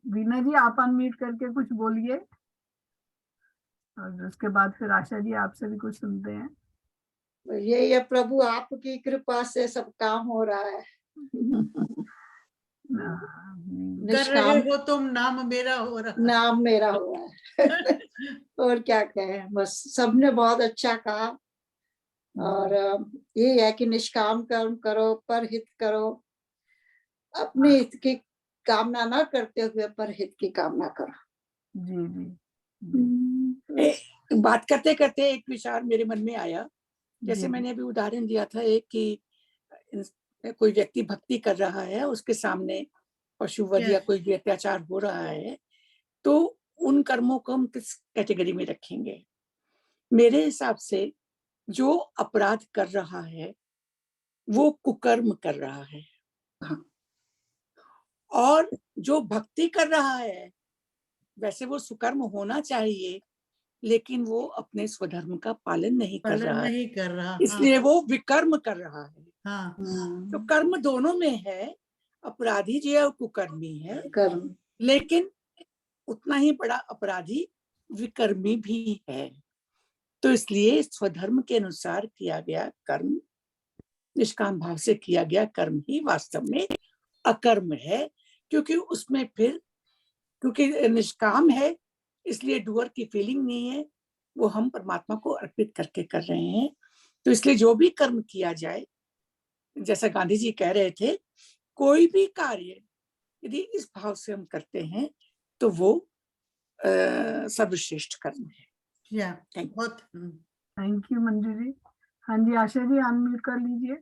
वीना जी आप अनम्यूट करके कुछ बोलिए, और उसके बाद फिर आशा जी आपसे भी कुछ सुनते हैं। यही है प्रभु, आपकी कृपा से सब काम हो रहा है। कर रहे हो तुम, नाम मेरा हो रहा, नाम मेरा हो रहा है। और क्या कहें, बस सबने बहुत अच्छा कहा। और ये है कि निष्काम कर्म करो, पर हित करो, अपने हित की कामना ना करते हुए पर हित की कामना करो। जी जी। बात करते करते एक विचार मेरे मन में आया। जैसे जी, मैंने अभी उदाहरण दिया था एक कि कोई व्यक्ति भक्ति कर रहा है, उसके सामने पशुवध या कोई भी अत्याचार हो रहा है, तो उन कर्मों को हम किस कैटेगरी में रखेंगे? मेरे हिसाब से जो अपराध कर रहा है वो कुकर्म कर रहा है। हाँ। और जो भक्ति कर रहा है वैसे वो सुकर्म होना चाहिए, लेकिन वो अपने स्वधर्म का पालन नहीं कर रहा है, इसलिए वो विकर्म कर रहा है। हाँ। तो कर्म दोनों में है, अपराधी जो है कुकर्मी है, कर्म, लेकिन उतना ही बड़ा अपराधी विकर्मी भी है। तो इसलिए स्वधर्म के अनुसार किया गया कर्म, निष्काम भाव से किया गया कर्म ही वास्तव में अकर्म है, क्योंकि उसमें फिर क्योंकि निष्काम है इसलिए डूअर की फीलिंग नहीं है, वो हम परमात्मा को अर्पित करके कर रहे हैं। तो इसलिए जो भी कर्म किया जाए, जैसा गांधी जी कह रहे थे, कोई भी कार्य यदि इस भाव से हम करते हैं तो वो सर्वश्रेष्ठ कर्म है। Thank you Manju ji. हाँ जी, आशा जी अनम्यूट कर लीजिए।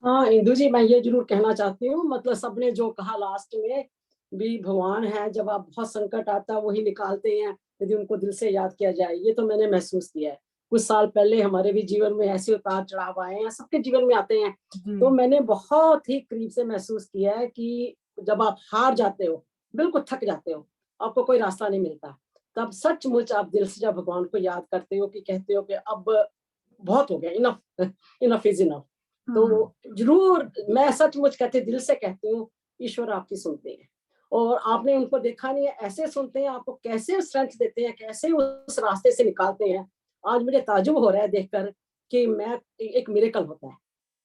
हाँ इंदु जी, मैं ये जरूर कहना चाहती हूँ, मतलब सबने जो कहा लास्ट में भी, भगवान है जब आप बहुत संकट आता है वही निकालते हैं यदि उनको दिल से याद किया जाए। ये तो मैंने महसूस किया है। कुछ साल पहले हमारे भी जीवन में ऐसे उतार चढ़ाव आए हैं, सबके जीवन में आते हैं। तो मैंने बहुत ही करीब से महसूस किया है कि जब आप हार जाते हो, बिल्कुल थक जाते हो, आपको कोई रास्ता नहीं मिलता, तब सचमुच आप दिल से जब भगवान को याद करते हो कि कहते हो कि अब बहुत हो गया, इनफ, इनफ इज इनफ, तो जरूर मैं सचमुच कहते दिल से कहती हूँ ईश्वर आपकी सुनते हैं। और आपने उनको देखा नहीं है, ऐसे सुनते हैं, आपको कैसे स्ट्रेंथ देते हैं, कैसे उस रास्ते से निकालते हैं। आज मुझे ताजुब हो रहा है देखकर कि मैं एक मिरेकल होता है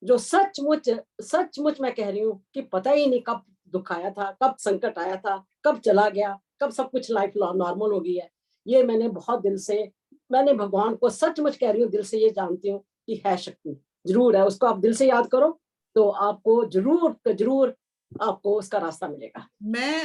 जो सचमुच मैं कह रही हूँ कि पता ही नहीं कब दुख आया था, कब संकट आया था, कब चला गया, कब सब कुछ लाइफ नॉर्मल हो गई है। ये मैंने बहुत दिल से, मैंने भगवान को सचमुच कह रही हूँ दिल से ये जानती हूँ कि है शक्ति, जरूर है, उसको आप दिल से याद करो तो आपको जरूर आपको उसका रास्ता मिलेगा,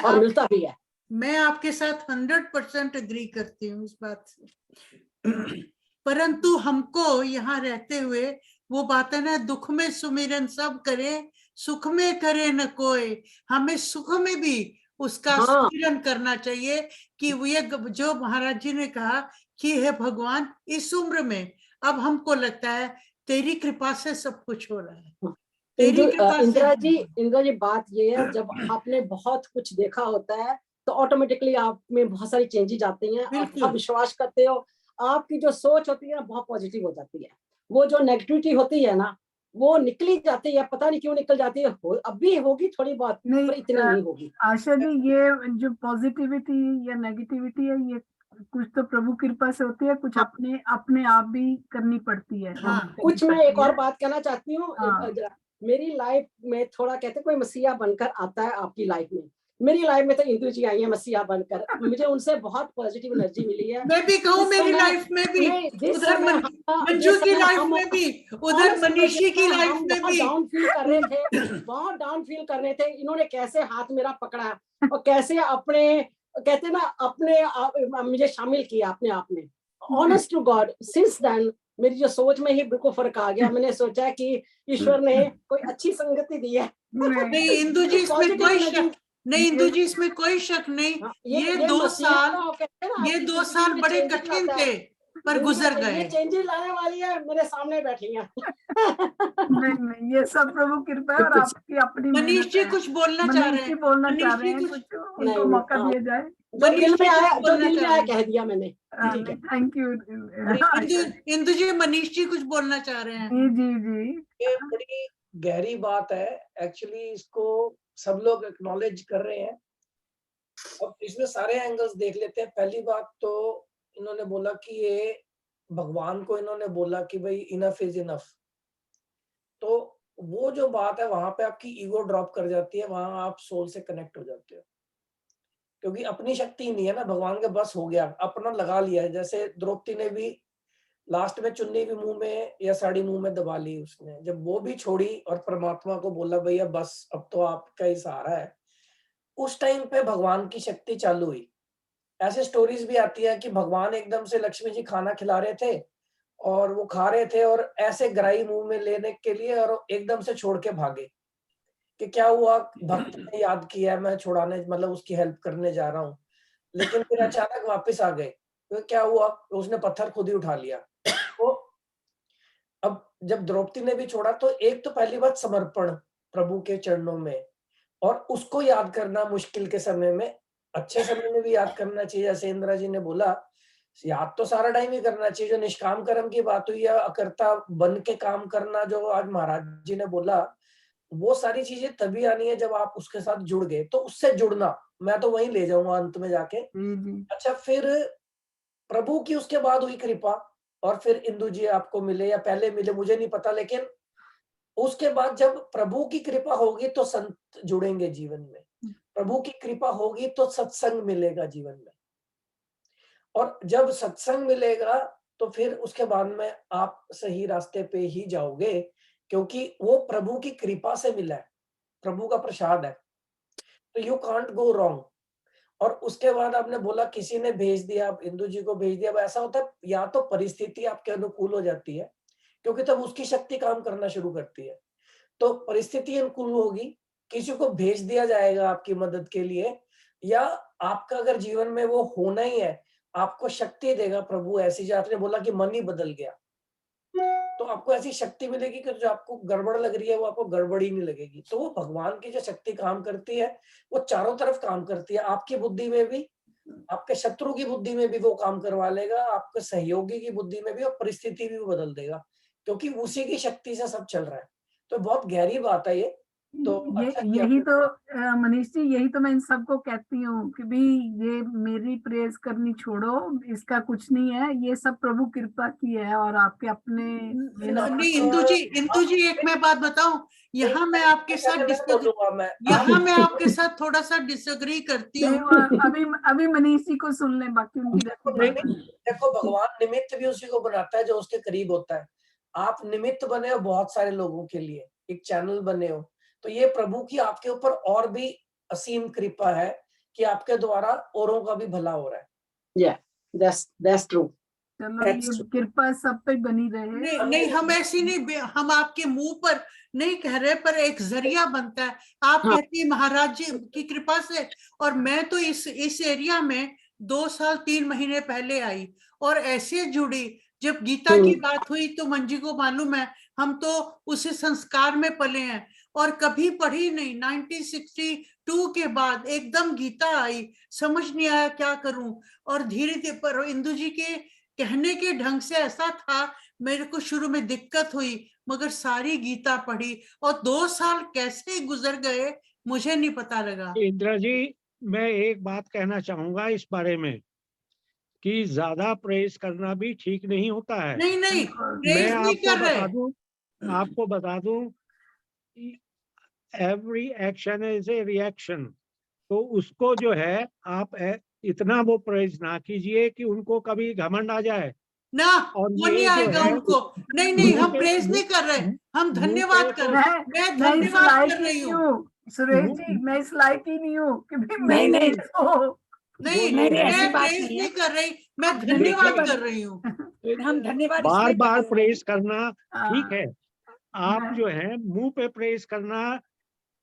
और मिलता भी है। मैं आपके साथ 100% एग्री करती हूँ इस बात से। परंतु हमको यहाँ रहते हुए वो बात है ना, दुख में सुमिरन सब करे, सुख में करे न कोई। हमें सुख में भी उसका सुमिरन करना चाहिए कि ये जो महाराज जी ने कहा कि हे भगवान, इस उम्र में अब हमको लगता है तेरी कृपा से सब कुछ हो रहा है। इंदिरा जी बात ये है, जब आपने बहुत कुछ देखा होता है तो ऑटोमेटिकली आप में बहुत सारी चेंजेस आती हैं। आप विश्वास करते हो, आपकी जो सोच होती है ना बहुत पॉजिटिव हो जाती है, वो जो नेगेटिविटी होती है ना वो निकली जाती है, पता नहीं क्यों निकल जाती है, अभी होगी थोड़ी बहुत नहीं पर इतनी नहीं होगी। आशा जी, ये जो पॉजिटिविटी या नेगेटिविटी है, ये कुछ तो प्रभु कृपा से होती है, कुछ अपने अपने आप भी करनी पड़ती है। हाँ, करनी कुछ मैं पड़ती एक और है। बात कहना चाहती हूँ। हाँ। मेरी लाइफ में थोड़ा कहते हैं कोई मसीहा बनकर आता है आपकी लाइफ में, मेरी लाइफ में तो इंदु जी आई है मसीहा बनकर, मुझे उनसे बहुत पॉजिटिव एनर्जी मिली है। मैं भी कहूँ जिस मेरी समय- लाइफ में भी, नहीं, जिस उधर समय मंजू जिस की समय लाइफ हम- में भी, उधर honestly, मनीषी की जिस समय लाइफ हम में बहुत भी। डाउन फील कर रहे थे, बहुत डाउन फील कर रहे थे, इन्होंने कैसे हाथ मेरा पकड़ा और कैसे अपने कहते हैं ना अपने मुझे शामिल किया अपने आप में। Honest to God, since then मेरी जो सोच में ही बिल्कुल फर्क आ गया। मैंने सोचा कि ईश्वर ने कोई अच्छी संगति दी है। नहीं इंदु जी, इसमें Positive कोई energy- शक नहीं, इंदु जी इसमें कोई शक नहीं। ये 2 मसीहा साल, का कहते हैं ना, ये आपकी 2 जिंदगी साल में बड़े changes कठिन लाता है। थे पर गुजर ये गए। चेंजेस लाने वाली है, मेरे सामने बैठी हैं। नहीं, ये सब प्रभु कृपा है और कुछ- आपकी अपनी मनीष मेहनत जी है। कुछ बोलना चाह मनीष रहे जी हैं, बोलना मनीष चाह जी रहे हैं, कुछ कुछ नहीं, उनको मौका हाँ। दिया जाए। जो मनीष दिल जी में आया, कुछ जो बोलना दिल में चाह आया रहे हैं। कह दिया मैंने। ठीक है। Thank you. इंदु जी, मनीष जी कुछ बोलना चाह रहे हैं। जी जी जी। ये बड़ी गहरी बात है, एक्चुअली इसको सब लोग एक्नॉलेज कर रहे हैं। अब इसमें सारे एंगल्स देख लेते हैं। पहली बात तो इन्होंने बोला कि ये भगवान को इन्होंने बोला कि भाई इनफ इज इनफ, तो वो जो बात है वहां पे आपकी ईगो ड्रॉप कर जाती है, वहां आप सोल से कनेक्ट हो जाते हो, क्योंकि अपनी शक्ति नहीं है ना, भगवान के बस हो गया, अपना लगा लिया है। जैसे द्रौपदी ने भी लास्ट में चुन्नी भी मुंह में या साड़ी मुंह में दबा ली उसने, जब वो भी छोड़ी और परमात्मा को बोला भैया बस अब तो आपका ही सहारा है, उस टाइम पे भगवान की शक्ति चालू हुई। ऐसे स्टोरीज भी आती है कि भगवान एकदम से लक्ष्मी जी खाना खिला रहे थे और वो खा रहे थे और ऐसे गराई मुंह में लेने के लिए और एकदम से छोड़ के भागे कि क्या हुआ, भक्त ने याद किया मैं छुड़ाने मतलब उसकी हेल्प करने जा रहा हूँ, लेकिन फिर अचानक वापस आ गए। तो क्या हुआ, उसने पत्थर खुद ही उठा लिया। तो अब जब द्रौपदी ने भी छोड़ा तो एक तो पहली बात समर्पण प्रभु के चरणों में, और उसको याद करना मुश्किल के समय में, अच्छे समय में भी याद करना चाहिए। जैसे इंदिरा जी ने बोला याद तो सारा टाइम ही करना चाहिए। जो निष्काम कर्म की बात हुई या अकर्ता बन के काम करना जो आज महाराज जी ने बोला, वो सारी चीजें तभी आनी है जब आप उसके साथ जुड़ गए। तो उससे जुड़ना मैं तो वहीं ले जाऊंगा अंत में जाके। अच्छा, फिर प्रभु की उसके बाद हुई कृपा और फिर इंदु जी आपको मिले या पहले मिले मुझे नहीं पता, लेकिन उसके बाद जब प्रभु की कृपा होगी तो संत जुड़ेंगे जीवन में, प्रभु की कृपा होगी तो सत्संग मिलेगा जीवन में, और जब सत्संग मिलेगा तो फिर उसके बाद में आप सही रास्ते पे ही जाओगे, क्योंकि वो प्रभु की कृपा से मिला है, प्रभु का प्रसाद है, तो यू कांट गो रॉन्ग। और उसके बाद आपने बोला किसी ने भेज दिया, आप इंदु जी को भेज दिया, अब ऐसा होता है या तो परिस्थिति आपके अनुकूल हो जाती है क्योंकि तब उसकी शक्ति काम करना शुरू करती है, तो परिस्थिति अनुकूल होगी, किसी को भेज दिया जाएगा आपकी मदद के लिए, या आपका अगर जीवन में वो होना ही है, आपको शक्ति देगा प्रभु ऐसी। जो आपने बोला कि मन ही बदल गया, तो आपको ऐसी शक्ति मिलेगी कि जो आपको गड़बड़ लग रही है वो आपको गड़बड़ ही नहीं लगेगी। तो वो भगवान की जो शक्ति काम करती है वो चारों तरफ काम करती है, आपकी बुद्धि में भी, आपके शत्रु की बुद्धि में भी वो काम करवा लेगा, आपके सहयोगी की बुद्धि में भी, और परिस्थिति भी बदल देगा, क्योंकि उसी की शक्ति से सब चल रहा है। तो बहुत गहरी बात है ये। तो अच्छा किया यही आपने। तो मनीष जी, यही तो मैं इन सबको कहती हूँ कि भी ये मेरी प्रेज करनी छोड़ो, इसका कुछ नहीं है, ये सब प्रभु कृपा की है और आपके अपने नहीं इंदु जी एक मैं बात बताऊं, यहाँ मैं आपके साथ थोड़ा सा डिसएग्री करती हूँ। अभी मनीष जी को सुन लें, बाकी उनकी देखो भगवान निमित्त भी उसी को बनाता है जो उसके करीब होता है। आप निमित्त बने हो बहुत सारे लोगों के लिए, एक चैनल बने हो, तो ये प्रभु की आपके ऊपर और भी असीम कृपा है कि आपके द्वारा औरों का भी भला हो रहा है। Yeah, that's true. चलो ये कृपा सब पे बनी रहे। नहीं हम ऐसी नहीं, हम आपके मुंह पर नहीं कह रहे, पर एक जरिया बनता है। आप कहती है महाराज जी की कृपा से, और मैं तो इस एरिया में 2 साल 3 महीने पहले आई और ऐसे जुड़ी, जब गीता की बात हुई तो मंजी को मालूम है, हम तो उसी संस्कार में पले हैं और कभी पढ़ी नहीं। 1962 के बाद एकदम गीता आई, समझ नहीं आया क्या करूं, और धीरे धीरे पर इंदु जी के कहने के ढंग से ऐसा था, मेरे को शुरू में दिक्कत हुई, मगर सारी गीता पढ़ी और 2 साल कैसे गुजर गए मुझे नहीं पता लगा। इंदिरा जी, मैं एक बात कहना चाहूंगा इस बारे में कि ज्यादा प्रेस करना भी ठीक नहीं होता है। नहीं नहीं, बिल्कुल। प्रेज मैं नहीं कर रहे। आपको बता दूं every action is a reaction. तो उसको जो है आप इतना वो प्रेज ना कीजिए कि उनको कभी घमंड आ जाए। ना, और वो ये नहीं जो आएगा है उनको। नहीं नहीं, मुंह हम पे- प्रेज नहीं कर रहे, हम मुंह धन्यवाद पे कर तो- रहे हैं। मैं मैं इस धन्यवाद लायक कर ही रही नहीं हूँ। हूँ सुरेश जी, मैं इस लायक ही नहीं हूँ कि भी मैं नहीं, नहीं। इसको- नहीं, नहीं, नहीं, ऐसी मैं बात प्रेज नहीं है। नहीं कर रही, मैं आप धन्यवाद देखिए, कर रही हूँ। हम धन्यवाद बार इसलिए कर बार रहे हैं। प्रेस करना ठीक हाँ, है। आप मैं- जो है मुंह पे प्रेस करना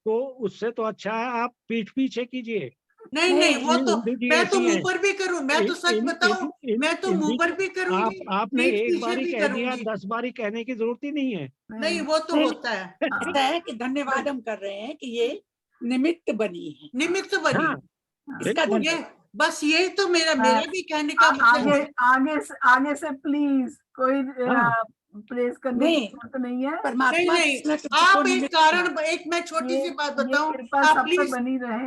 तो उससे तो अच्छा है आप पीठ पीछे कीजिए। नहीं नहीं, वो तो हिंदू जी मैं तो ऐसी मुंह हैं। पर भी करूँ, मैं तो सच बताऊं, मैं तो मुंह पर भी करूंगी, आपने पीठ एक पीछे बारी भी कह दिया, करूंगी। 10 बारी कहने की जरूरत ही नहीं है। नहीं, वो तो नहीं, होता है, ऐसा है कि धन्यवाद हम कर रहे हैं कि ये निमित्त बनी है। निमित्त बनी। हाँ, इसका बिल्कुल। ये धन्यवाद। बस यही तो मेरा भी कहने का मतलब आगे है। आगे से प्लीज कोई हाँ। प्रेस करने की नहीं, जरूरत नहीं है। नहीं परमात्मा नहीं, किसी न किसी को आप एक निमित्त कारण, बनाता है। एक मैं छोटी सी बात ये बताऊं, कृपा आप सब पे प्लीज बनी रहे।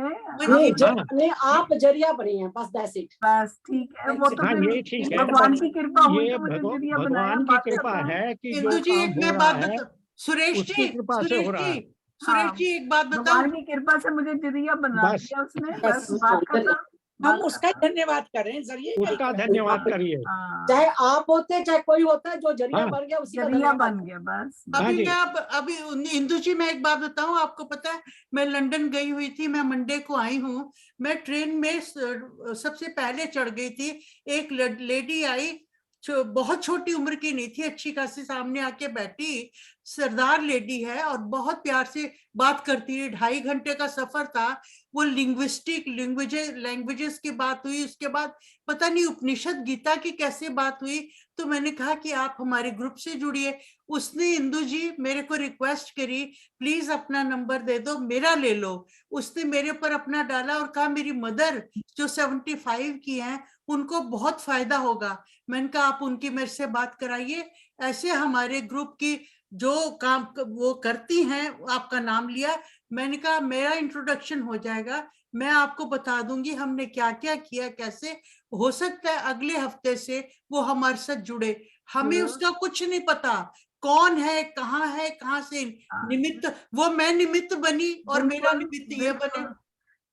नहीं, हाँ। नहीं, आप जरिया बनी हैं, बस दैट्स इट। बस ठीक है, वो तो हाँ, फिर ये ठीक है। भगवान की कृपा हुई ये तो मुझे जरिया बनाया, भगवान की बात कृपा खत्म। है कि इंदु जो जी काम एक हो मैं रहा बात है बता, सुरेश उसकी जी, कृपा से हो रहा है। सुरेश जी एक बात बताऊं, भगवान की कृपा से मुझे जरिया बना बस। दिया उसने, बस, बस बात खत्म। हम बात उसका खत्म। धन्यवाद कर रहे हैं। जरिए का ही उसका कर रहे हैं। धन्यवाद करिए। हाँ, चाहे आप होते चाहे कोई होता है, जो जरिया हाँ। बन गया उसी का जरिया धन्यवाद। बन गया बस। हाँ अभी जी। मैं अभी इंदु जी मैं एक बात बताऊं, आपको पता है मैं लंदन गई हुई थी, मैं मंडे को आई हूँ, मैं ट्रेन में सबसे पहले चढ़ गई थी, एक लेडी आई, बहुत छोटी उम्र की नहीं थी, अच्छी खासी, सामने आके बैठी, सरदार लेडी है और बहुत प्यार से बात करती है। 2.5 घंटे का सफर था, वो लैंग्वेजेस की बात हुई, उसके बाद पता नहीं उपनिषद गीता की कैसे बात हुई, तो मैंने कहा कि आप हमारे ग्रुप से जुड़िए। उसने इंदु जी मेरे को रिक्वेस्ट करी, प्लीज अपना नंबर दे दो, मेरा ले लो। उसने मेरे पर अपना डाला और कहा मेरी मदर जो 75 की हैं उनको बहुत फायदा होगा। मैंने कहा आप उनकी मेरे से बात कराइए। ऐसे हमारे ग्रुप की जो काम वो करती हैं, आपका नाम लिया, मैंने कहा मेरा इंट्रोडक्शन हो जाएगा, मैं आपको बता दूंगी हमने क्या क्या किया, कैसे हो सकता है अगले हफ्ते से वो हमारे साथ जुड़े। हमें उसका कुछ नहीं पता, कौन है, कहाँ से निमित्त, वो मैं निमित्त बनी और मेरा निमित्त ये बने।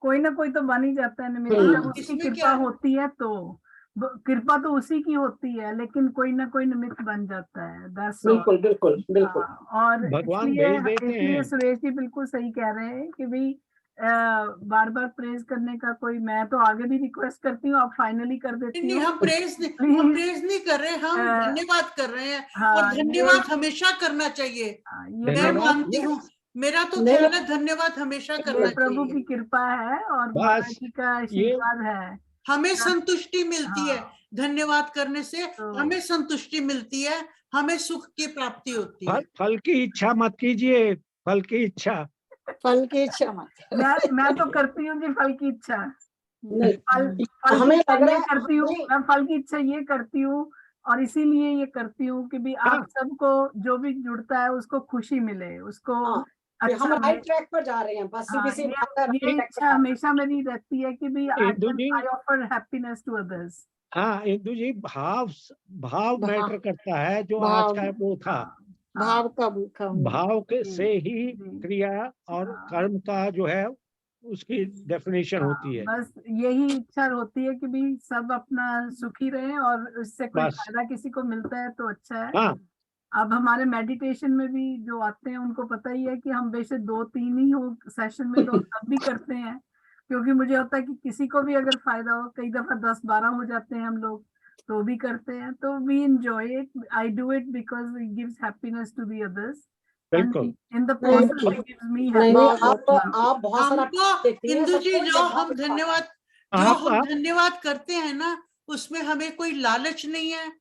कोई ना कोई तो बन ही जाता है निमित्त, जब उसकी इसमें कृपा क्या है? होती है तो कृपा तो उसी की होती है, लेकिन कोई ना कोई निमित्त बन जाता है। That's all. बिल्कुल बिल्कुल बिल्कुल। और भगवान इसलिए भेज देते हैं। सुरेश जी बिल्कुल सही कह रहे हैं कि भाई बार बार प्रेज करने का कोई, मैं तो आगे भी रिक्वेस्ट करती हूँ, आप फाइनली कर देती नहीं, हूँ। हम प्रेज नहीं कर रहे, हम धन्यवाद कर रहे हैं, और धन्यवाद हमेशा करना चाहिए। मैं धन्यवाद। मानती हूँ, मेरा तो नहीं, ख्याल है धन्यवाद हमेशा करना ये प्रभु चाहिए। की कृपा है और बस, माता जी का आशीर्वाद है। हमें संतुष्टि मिलती है, हाँ। धन्यवाद करने से तो- हमें संतुष्टि मिलती है, हमें सुख की प्राप्ति होती है। फल की इच्छा मत कीजिए, फल की इच्छा। फल की इच्छा मत। मैं तो करती हूँ जी फल की इच्छा। नहीं, फल की हमें इच्छा लग रहा ये है करती हूँ, नहीं, मैं फल की इच्छा ये करती हूँ और इसीलिए ये करती हूँ कि भी हाँ। आप सबको जो भी जुड़ता है उसको खुशी मिले, उसको हाँ, अच्छा हम मिले। राइट ट्रैक पर जा रहे हैं, बस सीधी सी बात है, ये right track पर इच्छा जा रहे हैं। हमेशा मेरी रहती है कि भी Indu ji, I offer happiness to others. हाँ इंदु जी, भाव मैटर करता है, जो आज भाव, का वो था। भाव का भूखा हूँ। भाव के जी, से ही जी। क्रिया और हाँ। कर्म का जो है उसकी डेफिनेशन होती है। बस यही इच्छा होती है कि भी सब अपना सुखी रहे और उससे कोई बस। फायदा किसी को मिलता है तो अच्छा है। हाँ, अब हमारे मेडिटेशन में भी जो आते हैं उनको पता ही है कि हम बेशक 2-3 ही हो सेशन में तो हम तब भी करते हैं, क्योंकि मुझे होता है कि किसी को भी अगर फायदा हो, कई दफा 10-12 हो जाते हैं हम लोग तो भी करते हैं, तो we enjoy it, I do it because it gives happiness to the others and बिल्कुल। In the process it gives me नहीं नहीं, हैप्पीनेस। आप बहुत सारा हमको देखती हैं इंदु जी सबको, जो ये बहुत हम अच्छा धन्यवाद है। जो आप हम धन्यवाद करते हैं ना, उसमें हमें कोई लालच नहीं है,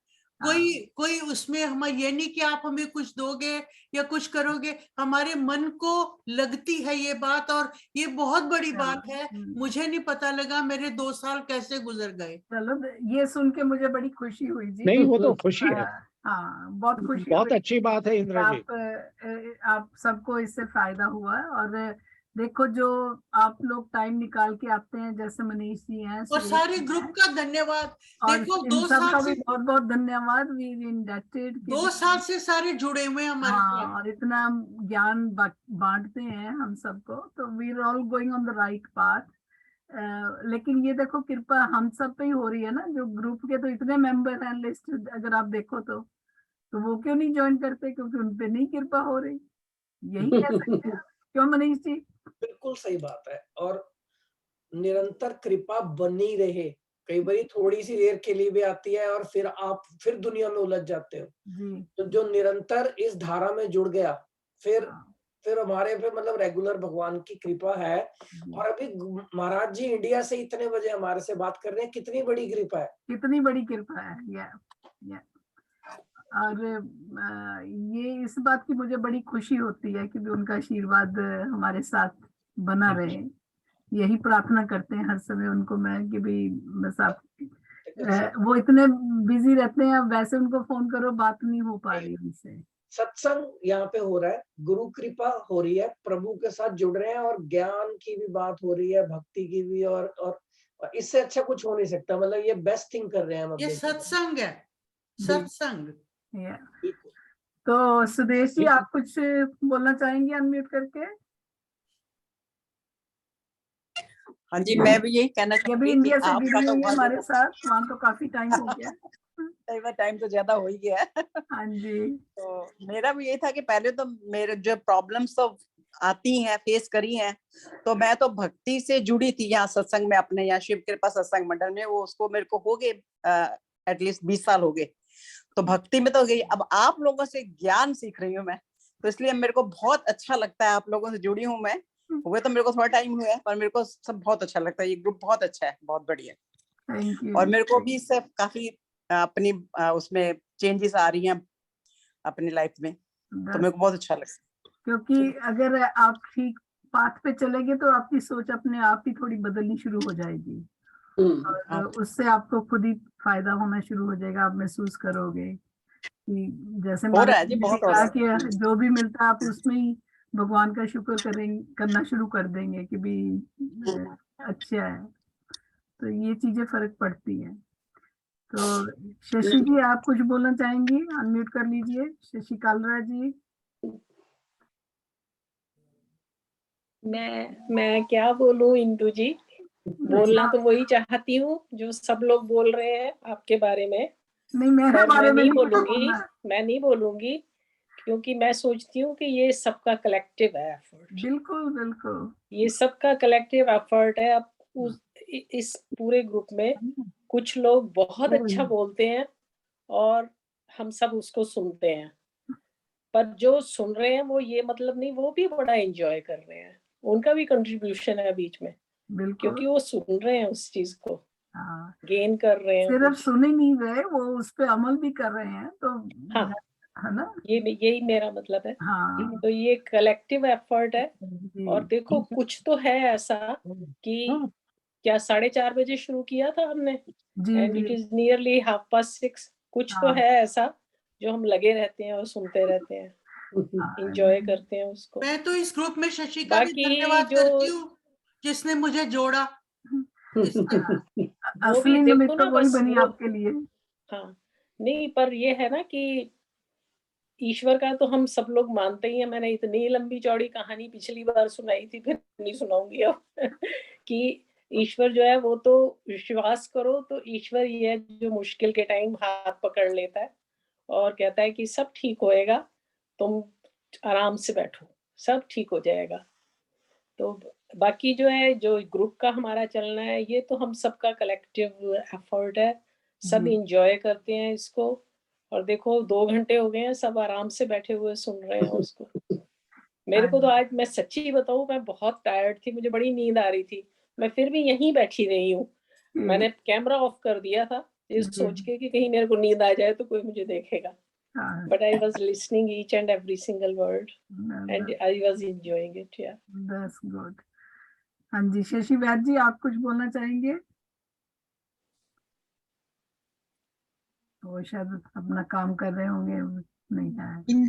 कोई उसमें हम ये नहीं कि आप हमें कुछ दोगे या कुछ करोगे, हमारे मन को लगती है ये बात, और ये बहुत बड़ी बात है। मुझे नहीं पता लगा मेरे 2 साल कैसे गुजर गए। चलो, ये सुन के मुझे बड़ी खुशी हुई जी। नहीं, वो तो खुशी है, हाँ, बहुत खुशी बहुत हुई। अच्छी बात है इंदिरा जी। आप सबको इससे फायदा हुआ। और देखो, जो आप लोग टाइम निकाल के आते हैं, जैसे मनीष जी हैं, और सुरेश सारे जी ग्रुप हैं, का धन्यवाद। और देखो इन 2 सब साल का से भी बहुत बहुत धन्यवाद। वी इंडक्टेड 2 साल से सारे जुड़े हुए हैं हमारे हाँ, साथ। और इतना ज्ञान बांटते हैं हम सबको, तो we are all going on the right path. लेकिन ये देखो, कृपा हम सब पे ही हो रही है ना। जो ग्रुप के तो इतने मेंबर हैं, लिस्ट अगर आप देखो तो वो क्यों नहीं ज्वाइन करते? क्योंकि उन पे नहीं कृपा हो रही, यही कह सकते हैं। क्यों मनीष जी? बिल्कुल सही बात है। और निरंतर कृपा बनी रहे। कई बार थोड़ी सी देर के लिए भी आती है और फिर आप फिर दुनिया में उलझ जाते हो। जी, तो जो निरंतर इस धारा में जुड़ गया, फिर हमारे पे मतलब रेगुलर भगवान की कृपा है। और अभी महाराज जी इंडिया से इतने बजे हमारे से बात कर रहे हैं, कितनी बड़ी कृपा है, कितनी बड़ी कृपा है। या और ये इस बात की मुझे बड़ी खुशी होती है कि भी उनका आशीर्वाद हमारे साथ बना रहे। यही प्रार्थना करते हैं हर समय उनको मैं, कि भाई बस आप वो इतने बिजी रहते हैं, वैसे उनको फोन करो, बात नहीं हो पा रही उनसे। सत्संग यहाँ पे हो रहा है, गुरु कृपा हो रही है, प्रभु के साथ जुड़ रहे हैं, और ज्ञान की भी बात हो रही है, भक्ति की भी, और इससे अच्छा कुछ हो नहीं सकता। मतलब ये बेस्ट थिंग कर रहे हैं हम ये अपने सत्संग है, सत्संग। तो सुदेश जी, आप कुछ बोलना चाहेंगे अनम्यूट करके? हाँ जी, मैं भी यही कहना ये भी चाहूंगी इंडिया कि से आपका जुड़ी तो हुई है बहुत हमारे साथ, वहाँ तो काफी टाइम हो गया। टाइम तो ज्यादा हो ही गया है। हाँ जी। तो मेरा भी यही था कि पहले तो मेरे जो प्रॉब्लम्स तो आती हैं, फेस करी हैं, तो मैं तो भक्ति से जुड़ी थी यहाँ सत्संग में, अपने यहाँ शिव कृपा सत्संग मंडल में। वो उसको मेरे को हो गए एटलीस्ट 20 साल हो गए, तो भक्ति में तो गई। अब आप लोगों से ज्ञान सीख रही हूँ मैं, तो इसलिए मेरे को बहुत अच्छा लगता है। आप लोगों से जुड़ी हूँ मैं, हुए तो मेरे को थोड़ा टाइम हुआ है, पर मेरे को सब बहुत अच्छा लगता है। ये ग्रुप बहुत अच्छा है, बहुत बढ़िया। Thank you. और मेरे को भी इससे काफी अपनी उसमें चेंजेस आ रही हैं अपनी लाइफ में, तो मेरे को बहुत अच्छा लगता है। क्योंकि अगर आप ठीक पाथ पे चलेंगे तो आपकी सोच अपने आप ही थोड़ी बदलनी शुरू हो जाएगी, और उससे आपको खुद ही फायदा होना शुरू हो जाएगा। आप महसूस करोगे कि जैसे हो रहा है महाराज जी, जी ने बहुत हो कहा रहा कि है। जो भी मिलता है आप उसमें ही भगवान का शुक्र करना शुरू कर देंगे कि भी अच्छा है। तो ये चीजें फर्क पड़ती है। तो शशि जी, आप कुछ बोलना चाहेंगी? अनम्यूट कर लीजिए, शशि कालरा जी। मैं क्या बोलूं इंदु जी, बोलना तो वही चाहती हूँ जो सब लोग बोल रहे हैं आपके बारे में। नहीं, मेरे पर बारे मैं में नहीं नहीं बोलूंगी, बोलना। मैं नहीं बोलूंगी, क्योंकि मैं सोचती हूँ कि ये सबका कलेक्टिव है एफर्ट। बिल्कुल बिल्कुल, ये सबका कलेक्टिव एफर्ट है। अब इस पूरे ग्रुप में कुछ लोग बहुत अच्छा बोलते हैं और हम सब उसको सुनते हैं, पर जो सुन रहे हैं वो ये मतलब नहीं, वो भी बड़ा एंजॉय कर रहे हैं। उनका भी कंट्रीब्यूशन है बीच में, क्योंकि वो सुन रहे हैं उस चीज को, गेन कर रहे हैं सिर्फ कुछ। सुन ही नहीं रहे, वो उस पे अमल भी कर रहे हैं, तो हाँ, है ना? यही मेरा मतलब है। हाँ, तो ये कलेक्टिव एफर्ट है। और देखो, कुछ तो है ऐसा कि क्या 4:30 बजे शुरू किया था हमने, एंड इट इज नियरली 6:30। कुछ तो है ऐसा जो हम लगे रहते हैं और सुनते रहते हैं, एंजॉय करते हैं उसको। मैं तो इस ग्रुप में शशि का भी बाकी धन्यवाद करती हूँ जिसने मुझे जोड़ा। वो भी असली देखो निमित्त ना, वही बस बनी वो, आपके लिए। हाँ, नहीं, पर ये है ना कि ईश्वर का तो हम सब लोग मानते ही हैं। मैंने इतनी लंबी चौड़ी कहानी पिछली बार सुनाई थी, फिर नहीं सुनाऊंगी अब कि ईश्वर जो है वो तो, विश्वास करो तो ईश्वर ही है जो मुश्किल के टाइम हाथ पकड़ लेता है और कहता है कि सब ठीक होएगा, तुम आराम से बैठो, सब ठीक हो जाएगा। तो बाकी जो है, जो ग्रुप का हमारा चलना है, ये तो हम सबका कलेक्टिव एफर्ट है। सब इंजॉय करते हैं इसको। और देखो 2 घंटे हो गए हैं, सब आराम से बैठे हुए सुन रहे हैं उसको। मेरे को तो आज, मैं सच्ची बताऊं, मैं बहुत टायर्ड थी, मुझे बड़ी नींद आ रही थी, मैं फिर भी यहीं बैठी रही हूँ। मैंने कैमरा ऑफ कर दिया था इस सोच के कि कहीं मेरे को नींद आ जाए तो कोई मुझे देखेगा। हाँ, But I was listening each and every single word and I was enjoying it. Yeah. that's good. हाँ जी, शशि वैद्य जी, आप कुछ बोलना चाहेंगे? वो शायद अपना काम कर रहे होंगे, नहीं है।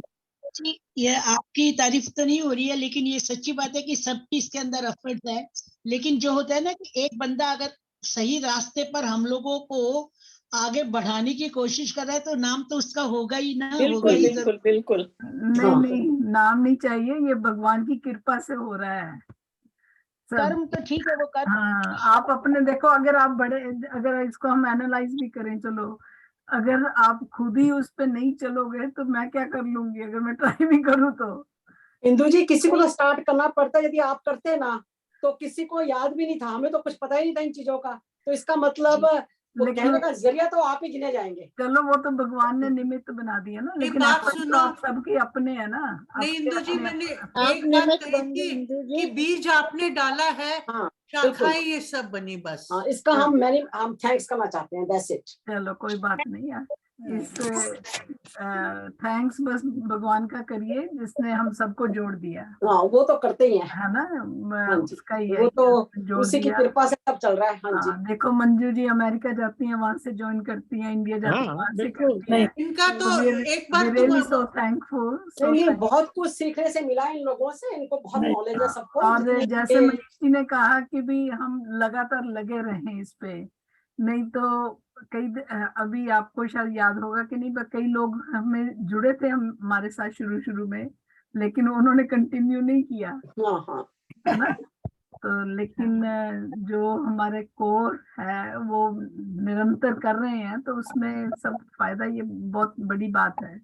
जी, ये आपकी तारीफ तो नहीं हो रही है, लेकिन ये सच्ची बात है कि सबकी इसके अंदर एफर्ट है। लेकिन जो होता है ना कि एक बंदा अगर सही रास्ते पर हम लोगों को आगे बढ़ाने की कोशिश कर रहा है तो नाम तो उसका होगा ही ना, होगा बिल्कुल ही बिल्कुल बिल्कुल। नहीं नहीं, नाम नहीं चाहिए, ये भगवान की कृपा से हो रहा है सब। कर्म तो ठीक है, वो कर्म। हाँ, आप अपने देखो, अगर आप बड़े, अगर इसको हम एनालाइज भी करें, चलो अगर आप खुद ही उस पे नहीं चलोगे तो मैं क्या कर लूंगी अगर मैं ट्राई भी करूँ तो। इंदु जी, किसी को तो स्टार्ट करना पड़ता है। यदि आप करते ना तो किसी को याद भी नहीं था, हमें तो कुछ पता ही नहीं था इन चीजों का। तो इसका मतलब वो कहने का जरिया तो आप ही गिने जाएंगे। चलो वो तो भगवान ने निमित्त बना दिया ना, लेकिन बात effort तो सुनो। आप सबके अपने है ना। नहीं इंदु जी, मैंने आप एक बात निमित्त कही बन गए थी इंदु जी। कि बीज आपने डाला है, हाँ, शाखाएं ये सब बनी बस। हाँ, इसका हम थैंक्स करना चाहते हैं, दैट्स इट। चलो कोई बात नहीं है, इस थैंक्स बस भगवान का करिए जिसने हम सबको जोड़ दिया। हाँ, वो तो करते ही हैं, है ना, हाँ जी, उसका ही है वो कि तो उसने जोड़ उसी की दिया। कृपा से सब चल रहा है। हाँ जी, हाँ, देखो मंजू जी अमेरिका जाती हैं, वहां से ज्वाइन करती हैं, इंडिया जाती हैं, हाँ, वहां से बिल्कुल। करती हैं। इनका तो एक बात तो रियली सो थैंकफुल। नहीं, बहुत कुछ सीखने से मिला इन लोगों से, इनको बहुत नॉलेज है सबको। और जितने जैसे मनीष जी ने कहा कि भी हम लगातार लगे रहें इस पे, नहीं तो अभी आपको शायद याद होगा कि नहीं, कई लोग हमें जुड़े थे हमारे साथ शुरू में, लेकिन उन्होंने कंटिन्यू नहीं किया, हाँ, है ना। तो लेकिन जो हमारे कोर है वो निरंतर कर रहे हैं, तो उसमें सब फायदा, ये बहुत बड़ी बात है।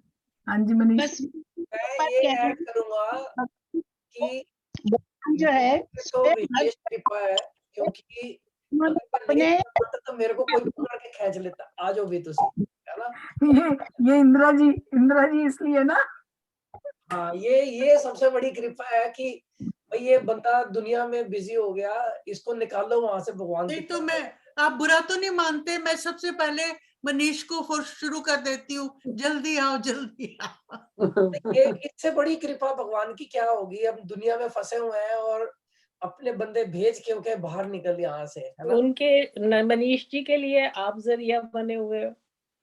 हाँ जी मनीष जी। मैं ये ऐड करूंगा कि जो है तो विशेष कृपा है, क्योंकि अगर मैं नहीं करता तो मेरे को कोई पकड़ के खींच लेता, आ जाओ भी तुसी, है ना। ये इंदिरा जी इसलिए ना। हाँ, ये सबसे बड़ी कृपा है कि भाई ये बंदा दुनिया में बिजी हो गया, इसको निकालो वहां से भगवान। नहीं तो मैं, आप बुरा तो नहीं मानते, मैं सबसे पहले मनीष को फोर्स शुरू कर देती हूँ, जल्दी आओ जल्दी आओ। ये इससे बड़ी कृपा भगवान की क्या होगी। अब दुनिया में फंसे हुए हैं और अपने बंदे भेज के बाहर निकल यहाँ से, है ना। उनके मनीष जी के लिए आप जरिया बने हुए हो।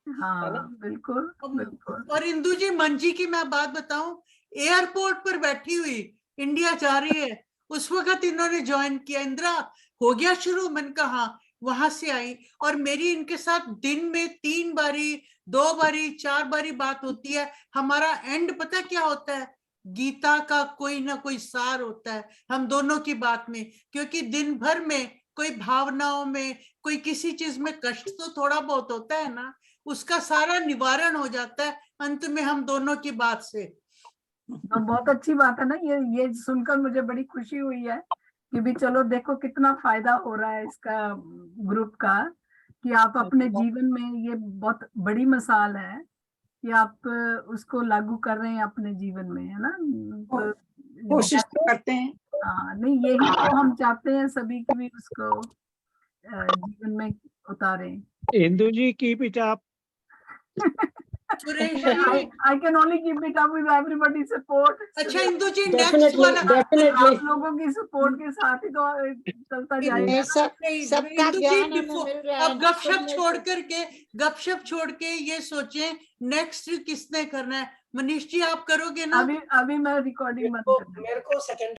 हाँ बिल्कुल बिल्कुल। और इंदु जी, मंजी की मैं बात बताऊं, एयरपोर्ट पर बैठी हुई इंडिया जा रही है, उस वक्त इन्होंने ज्वाइन किया। इंदिरा हो गया शुरू, मैंने कहा वहां से आई, और मेरी इनके साथ दिन में 3 बारी 2 बारी 4 बारी बात होती है। हमारा एंड पता क्या होता है, गीता का कोई ना कोई सार होता है हम दोनों की बात में, क्योंकि दिन भर में कोई भावनाओं में, कोई किसी चीज में कष्ट तो थोड़ा बहुत होता है ना, उसका सारा निवारण हो जाता है अंत में हम दोनों की बात से। तो बहुत अच्छी बात है ना, ये सुनकर मुझे बड़ी खुशी हुई है कि भी चलो देखो कितना फायदा हो रहा है इसका, ग्रुप का, कि आप अपने जीवन में, ये बहुत बड़ी मिसाल है कि आप उसको लागू कर रहे हैं अपने जीवन में, है ना। तो कोशिश तो करते हैं। हाँ, नहीं यही तो हम चाहते हैं सभी की भी उसको जीवन में उतारें। Indu ji keep it up. Suresh ji, I can only keep it up with everybody's support. अच्छा इंदु जी, नेक्स्ट वाला आप लोगों की सपोर्ट के साथ ही तो चलता जाएगा। सबका इंदु जी, ज्ञान हमें मिल रहा है अब ना, गपशप सुनने छोड़ से। करके, गपशप छोड़ के ये सोचें नेक्स्ट किसने करना है। मनीष जी आप करोगे ना? अभी मैं रिकॉर्डिंग बंद कर मेरे को सेकंड